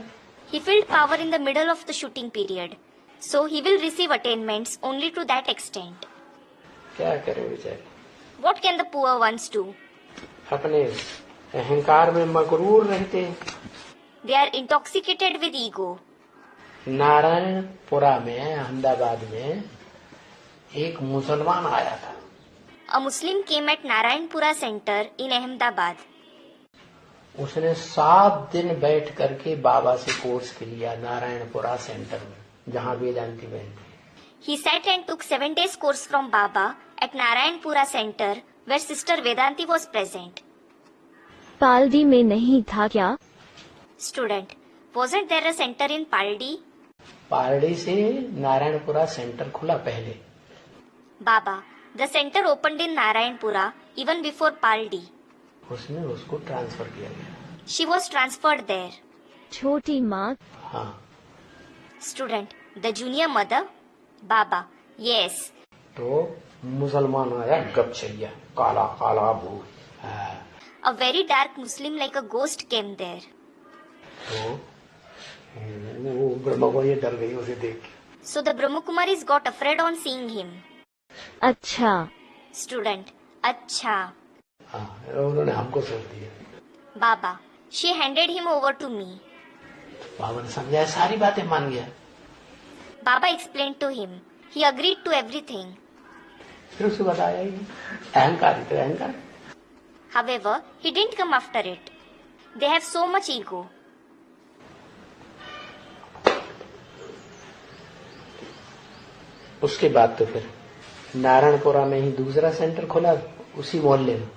He filled power in the middle of the shooting period. So he will receive attainments only to that extent. क्या करे बेचारे? What can the poor ones do? अपने अहंकार में मगरूर रहते हैं। They are intoxicated with ego. Narayanpura में, अहमदाबाद में एक मुसलमान आया था। A Muslim came at Narayanpura Center in Ahmedabad. उसने 7 दिन बैठ करके बाबा से कोर्स किया नारायणपुरा सेंटर में, जहाँ वेदांती बहन थी। He sat and took 7 days course from Baba at Narayanpura Center where Sister Vedanti was present. Paldi में नहीं था क्या? Student, wasn't there a center in Paldi? Pardi से नारायणपुरा सेंटर खुला पहले। Baba, the center opened in Narayanpura even before Paldi. उसमें उसको transfer किया गया। She was transferred there. छोटी माँ हाँ, Student, the junior mother? Baba, yes. तो मुसलमान आया गपचैया, काला काला भूत। हाँ, A very dark Muslim like a ghost came there. तो वो ब्रह्मा को ये डर गई उसे देख के। So the Brahmakumaris got afraid on seeing him. अच्छा Student, Acha. हाँ, उन्होंने हमको सौंप दिया। Baba, she handed him over to me. बाबा ने समझाया, सारी बातें मान गया। Baba explained to him. He agreed to everything. फिर उसे बताया ही नहीं। अहंकार ही तो अहंकार। However, he didn't come after it. They have so much ego. उसके बाद तो फिर नारायणपुरा में ही दूसरा सेंटर खुला उसी मोहल्ले में।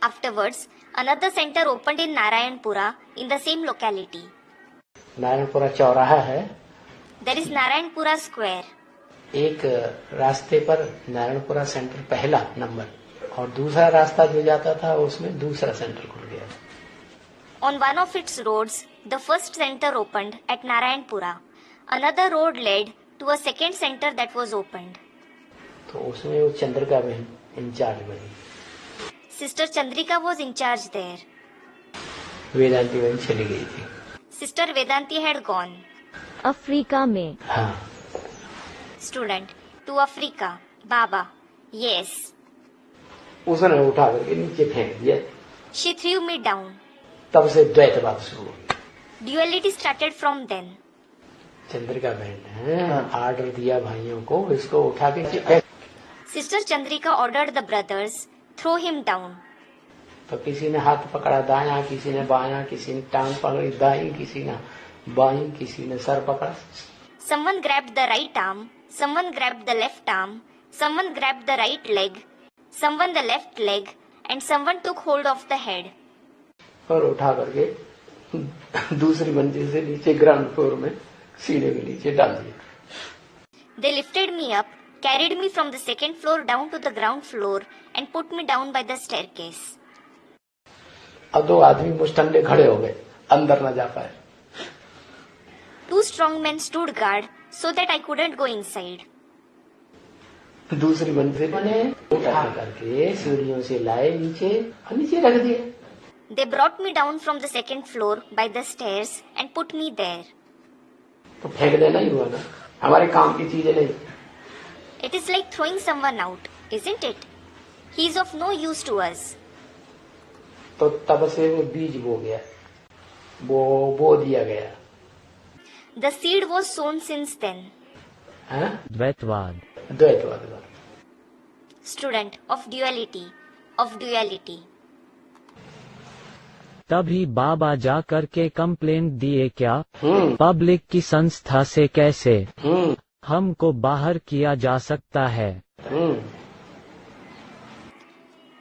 Afterwards, another center opened in Narayanpura in the same locality. Narayanpura चौराहा है, There is Narayanpura Square. एक रास्ते पर नारायणपुरा सेंटर पहला नंबर और दूसरा रास्ता जो जाता था उसमें दूसरा सेंटर खुल गया। On one of its roads, the first center opened at Narayanpura. Another road led to a second center that was opened. तो उसमें वो चंद्रिका बहन इंचार्ज बनी, Sister Chandrika was in charge there. Vedanti बहन चली गई थी। Sister Vedanti had gone. Africa में हाँ, Student, to Africa. Baba. Yes. उसने उठा करके नीचे फेंक दिया। She threw me down. तब से द्वैतवाद शुरू हो गया। Duality started from then. Chandrika बहन ने ऑर्डर दिया भाइयों को, इसको उठा के नीचे फेंक। Sister Chandrika ordered the brothers, throw him down. तो किसी ने हाथ पकड़ा दायां, किसी ने बायां, किसी ने टांग पकड़ी दाईं, किसी ने बाईं, किसी ने सर पकड़ा। Someone grabbed the right arm, someone grabbed the left arm, someone grabbed the right leg, someone the left leg, and someone took hold of the head. और उठा करके दूसरी मंजिल से नीचे ग्राउंड फ्लोर में सीढ़ी के नीचे डाल दिया। They lifted me up, carried me from the second floor down to the ground floor, and put me down by the staircase. अब दो आदमी मुस्टंडे खड़े हो गए, अंदर न जा पाए। Two strong men stood guard so that I couldn't go inside. दूसरी मंजिल बने उठा करके सीढ़ियों से लाए नीचे और नीचे रख दिए। They brought me down from the second floor by the stairs and put me there. तो फेंक देना ही हुआ ना, हमारे काम की चीजें नहीं। It is like throwing someone out, isn't it? He is of no use to us. तो तब से वो बीज बो गया, बो दिया गया। The seed was sown since then. हाँ? द्वैतवाद। द्वैतवाद। Student of duality. तभी बाबा जा करके कंप्लेंट दिए क्या? पब्लिक की संस्था से कैसे हमको बाहर किया जा सकता है?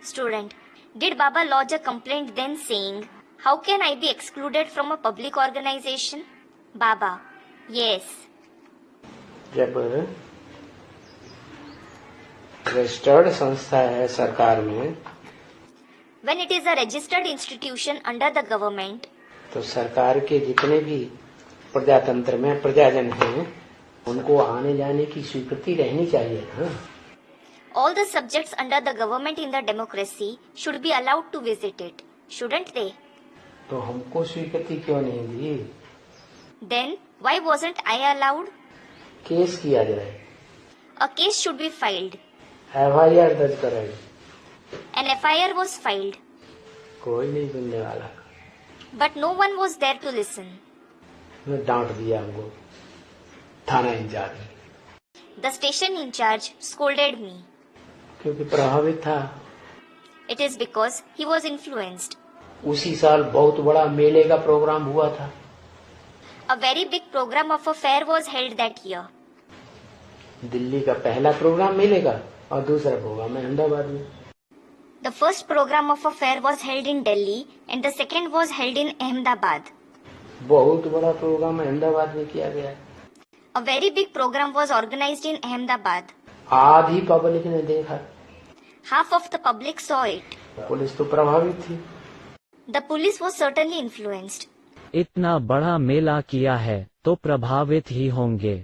Student, did Baba lodge a complaint then saying, how can I be excluded from a public organization? Baba, yes. जब रजिस्टर्ड संस्था है सरकार में, When it is a registered institution under the government, तो सरकार के जितने भी प्रजातंत्र में प्रजाजन हैं, उनको आने जाने की स्वीकृति रहनी चाहिए ना। all the subjects under the government in the democracy should be allowed to visit it, shouldn't they? तो हमको स्वीकृति क्यों नहीं दी? Then, why wasn't I allowed? Case किया जाए, A case should be filed. FIR दर्ज कराए, An FIR was filed, कोई नहीं सुनने वाला। but no one was there to listen. मैं डांट दिया हमको थाना in charge, The station in charge scolded me. क्योंकि प्रभावित था। It is because he was influenced. उसी साल बहुत बड़ा मेले का प्रोग्राम हुआ था। A very big program of a fair was held that year. Delhi का पहला प्रोग्राम मेले का और दूसरा प्रोग्राम अहमदाबाद में। The first program of a fair was held in Delhi and the second was held in Ahmedabad. बहुत बड़ा प्रोग्राम अहमदाबाद में किया गया। A very big program was organized in Ahmedabad. आधी पब्लिक ने देखा, Half of the public saw it. Police तो प्रभावित थी। The police was certainly influenced. इतना बड़ा मेला किया है तो प्रभावित ही होंगे।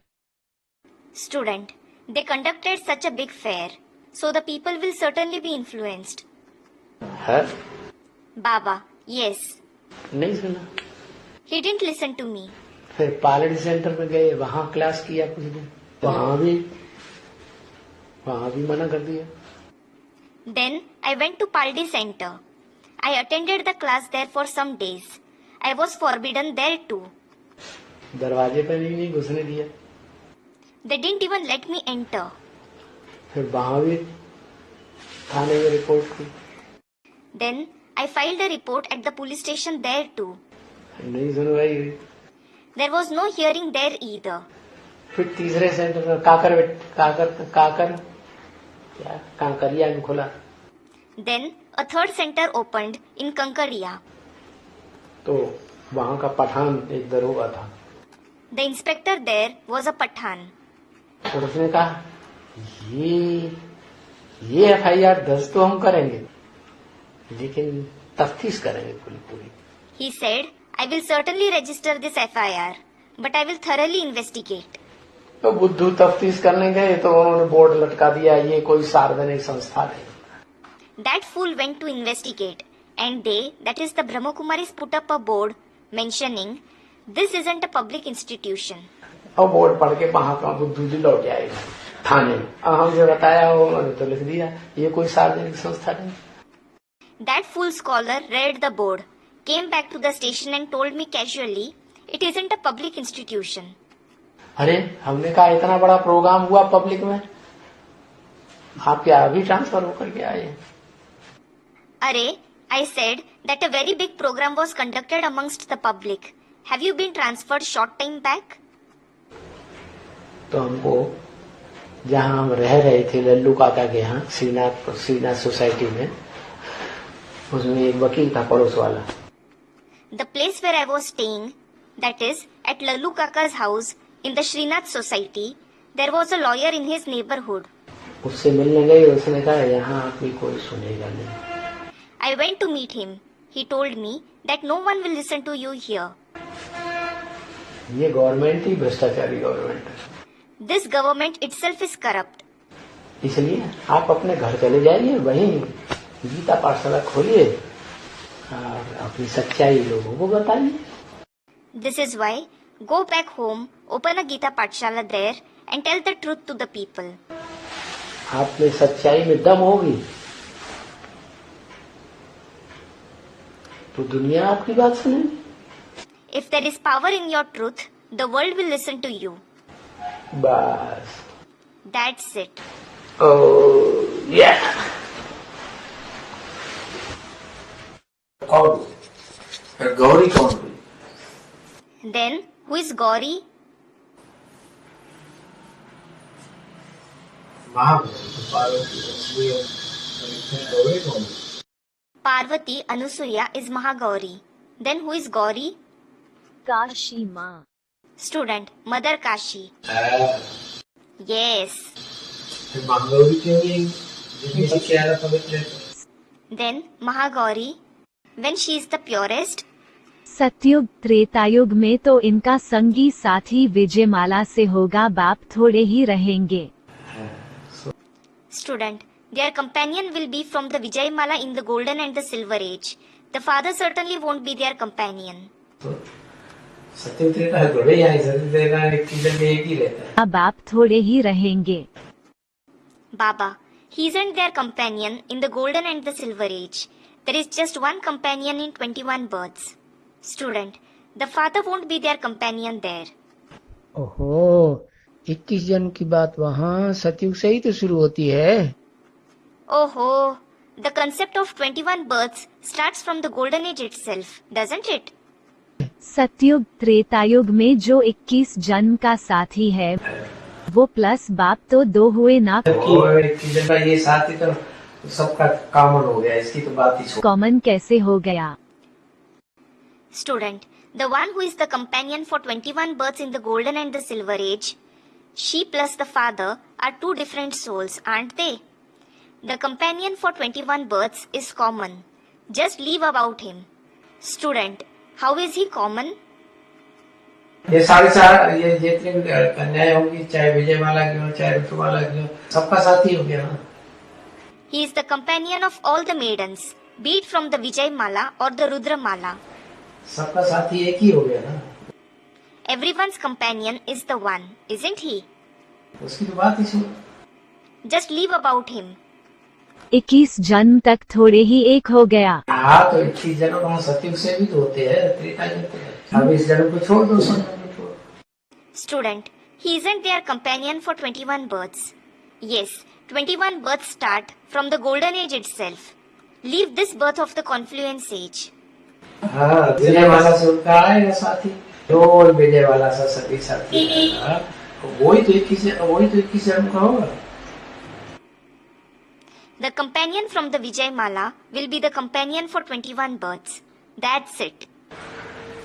Student, they conducted such a big fair, so the people will certainly be influenced. है? Baba, yes. नहीं सुना। He didn't listen to me. फिर पार्टी सेंटर में गए, वहाँ क्लास किया कुछ दिन, वहाँ भी मना कर दिया। Then I went to Paldi Center. I attended the class there for some days. I was forbidden there too. दरवाजे पर भी नहीं घुसने दिया। They didn't even let me enter. फिर वहाँ भी थाने में रिपोर्ट की, Then I filed a report at the police station there too. नहीं सुनवाई हुई। There was no hearing there either. फिर तीसरे सेंटर में काकर क्या कांकरिया में खुला। Then a third center opened in Kankaria. तो वहाँ का पठान एक दरोगा था। The inspector there was a Pathan. तो उसने कहा ये FIR दर्ज तो हम करेंगे, लेकिन तफ्तीश करेंगे पूरी। He said, I will certainly register this FIR, but I will thoroughly investigate. तो बुद्धू तफ्तीश करने गए तो उन्होंने बोर्ड लटका दिया, ये कोई सार्वजनिक संस्था नहीं। That fool went to investigate, and they, that is the Brahmakumaris, put up a board mentioning, this isn't a public institution. और बोर्ड पढ़ के वहां का बुद्धू जी लौट आएगा थाने में। हमसे बताया, उन्होंने तो लिख दिया ये कोई सार्वजनिक संस्था नहीं। That fool scholar read the board, came back to the station and told me casually, it isn't a public institution. अरे हमने कहा इतना बड़ा प्रोग्राम हुआ पब्लिक में, आप क्या अभी ट्रांसफर होकर के आए? Arey, I said that a very big program was conducted amongst the public. Have you been transferred short time back? तो हमको जहाँ हम रह रहे थे लल्लू काका के यहाँ श्रीनाथ सोसाइटी में, उसमें एक वकील था पड़ोस वाला। The place where I was staying, that is, at Lallu Kaka's house in the Srinath society, there was a lawyer in his neighborhood. उससे मिलने गए, उसने कहा यहाँ आपकी कोई सुनेगा नहीं। I went to meet him. He told me that no one will listen to you here. ये गवर्नमेंट ही भ्रष्टाचारी गवर्नमेंट है, This government itself is corrupt. इसलिए आप अपने घर चले जाइए, वहीं गीता पाठशाला खोलिए और अपनी सच्चाई लोगों को बताइए। This is why, go back home, open a Gita Pathshala there and tell the truth to the people. आप में सच्चाई में दम होगी तो दुनिया आपकी बात सुनेगी। If there is power in your truth, the world will listen to you. बस। That's it. कौन फिर गौरी कौन हुई? Then, who is Gauri? Parvati Anusuya is Mahagauri. Then who is Gauri? Kashi माँ। Student, Mother Kashi. Yes. Then Mahagauri, when she is the purest. सतयुग त्रेतायुग में तो इनका संगी साथी विजयमाला से होगा, बाप थोड़े ही रहेंगे। Student, their companion will be from the Vijayamala in the golden and the silver age. The father certainly won't be their companion. अब आप थोड़े ही रहेंगे। Baba, he isn't their companion in the golden and the silver age. There is just one companion in 21 births. Student, the father won't be their companion there. ओहो, 21 जन्म की बात वहाँ सतयुग से ही तो शुरू होती है। Oh, the concept of 21 births starts from the golden age itself, doesn't it? सतयुग त्रेतायुग में जो 21 जन्म का साथी है वो प्लस बाप तो 2 हुए ना। 21 जन्म का ये साथी तो सबका कॉमन हो गया, इसकी तो बात ही छोड़। कॉमन कैसे हो गया? Student, the one who is the companion for 21 births in the golden and the silver age, she plus the father are two different souls, aren't they? The companion for 21 births is common. Just leave about him. Student, how is he common? ये साढ़े चार ये जितने भी कन्याएं होंगी, चाहे विजयमाला की हो चाहे ऋतुमाला की हो, सबका साथी हो गया ना। He is the companion of all the maidens, be it from the Vijayamala or the Rudramala. सबका साथी एक ही हो गया ना। Everyone's companion is the one, isn't he? उसकी तो बात ही छोड़। Just leave about him. 21 जन्म तक थोड़े ही एक हो गया। हाँ तो 21 जन्म हम सतयुग से भी तो होते हैं, त्रेतायुग से। अब इस जन्म को छोड़ दो, सब जन्म को छोड़। Student, he isn't their companion for 21 births. Yes, 21 births start from the golden age itself. Leave this birth of the confluence age. हाँ, विजयमाला से उनका आएगा साथी, रोज विजयमाला से सभी साथी। वही तो 21 जन्म का होगा। The companion from the Vijay Mala will be the companion for 21 births. That's it.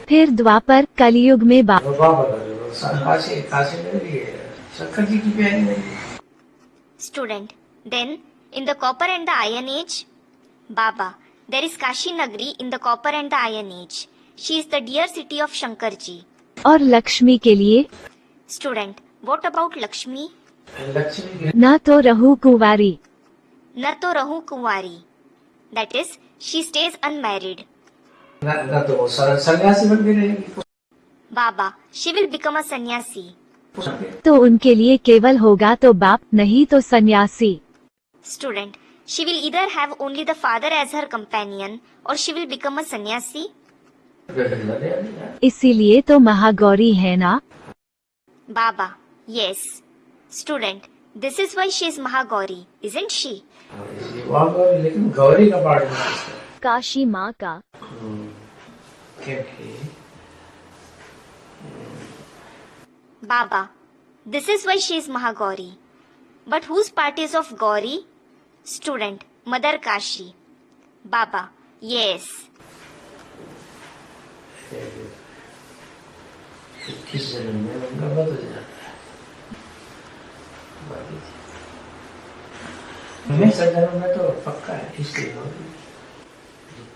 फिर द्वापर कलयुग में शंकर जी की प्यारी लगी। Student. Then, in the copper and the iron age, Baba, there is Kashi Nagri in the copper and the iron age. She is the dear city of Shankarji. और लक्ष्मी के लिए Student. What about Lakshmi? Lakshmi न तो रहू कुंवारी, Na to rahu kuwari. That is, she stays unmarried. न तो सन्यासी बन के रहेगी। Baba, she will become a sannyasi. तो उनके लिए केवल होगा तो बाप, नहीं तो सन्यासी। Student. She will either have only the father as her companion or she will become a sannyasi. इसीलिए तो महागौरी है ना। Baba. Yes. Student. This is why she is Mahagauri, isn't she? वहाँ गौरी, लेकिन गौरी का पाठ नहीं है। काशी माँ का। क्योंकि Baba. This is why she is Mahagauri. But whose part is of Gauri? Student. Mother Kashi. Baba. Yes. किस जन्म में उनका बदल जाता है। हमेशा जन्म में तो पक्का है, इसलिए होगी।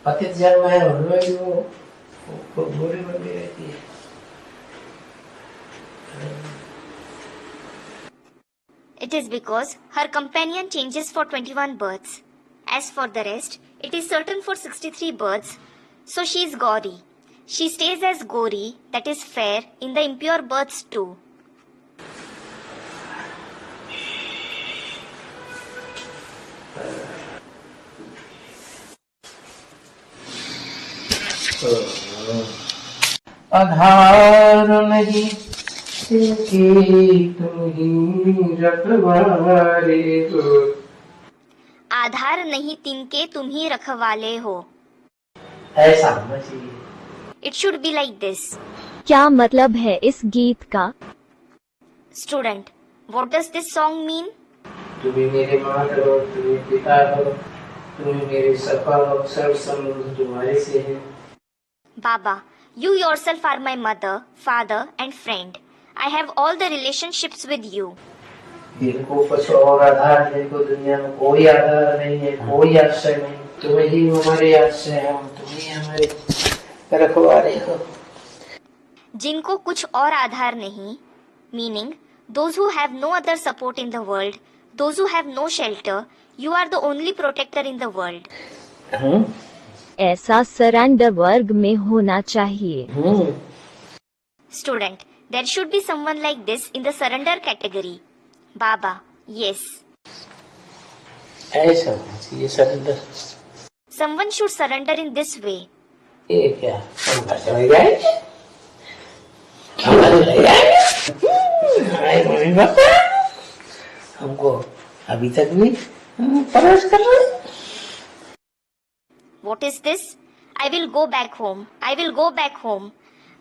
पतित जन्म है उनमें वो बुरी बन गई रहती है। It is because her companion changes for 21 births. As for the rest, it is certain for 63 births. So she is Gauri. She stays as Gauri, that is fair, in the impure births too. आधार नहीं तिनके तुम ही रखवाले हो। आधार नहीं तिनके तुम ही रखवाले हो. ऐसा होना चाहिए। It should be like this. क्या मतलब है इस गीत का? Student. What does this song mean? तुम्ही मेरे माँ हो, तुम्ही पिता हो, तुम्ही मेरे सपा हो, सब संबंध तुम्हारे से है। Baba, you yourself are my mother, father and friend. I have all the relationships with you. जिनको कुछ और आधार, जिनको दुनिया में कोई आधार नहीं है, कोई आश्रय नहीं, तुम ही हमारे आश्रय हो, तुम ही हमारे रखवाले हो। जिनको कुछ और आधार नहीं, meaning those who have no other support in the world, those who have no shelter, you are the only protector in the world. ऐसा सरेंडर वर्ग में होना चाहिए। Student, there should be someone like this in the surrender category. Baba, yes. ऐसा होना चाहिए surrender. Someone should surrender in this way. ये क्या हम घर चले गए? हम घर चले गए? हाय मम्मी पापा, हमको अभी तक भी परवरिश कर रहे हैं। What is this? I will go back home. I will go back home.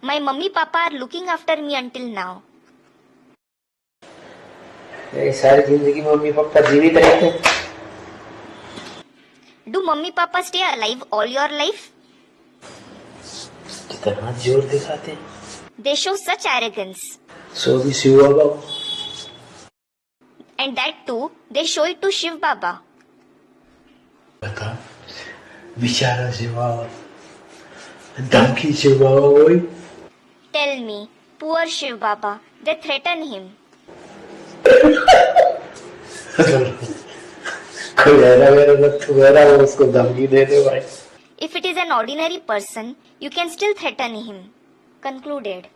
My mummy papa are looking after me until now. मेरी सारी जिंदगी मम्मी पापा जीवित रहते। Do mummy papa stay alive all your life? कितना जोर दिखाते। They show such arrogance. सो भी शिव बाबा। And that too, they show it to Shiv Baba. बता, विचारा शिव बाबा, धमकी शिव बाबा कोई। Tell me, poor Shiv Baba, they threaten him. कोई ऐसा मेरा लट्ठू मेरा वो उसको धमकी दे दे भाई। If it is an ordinary person, you can still threaten him. Concluded.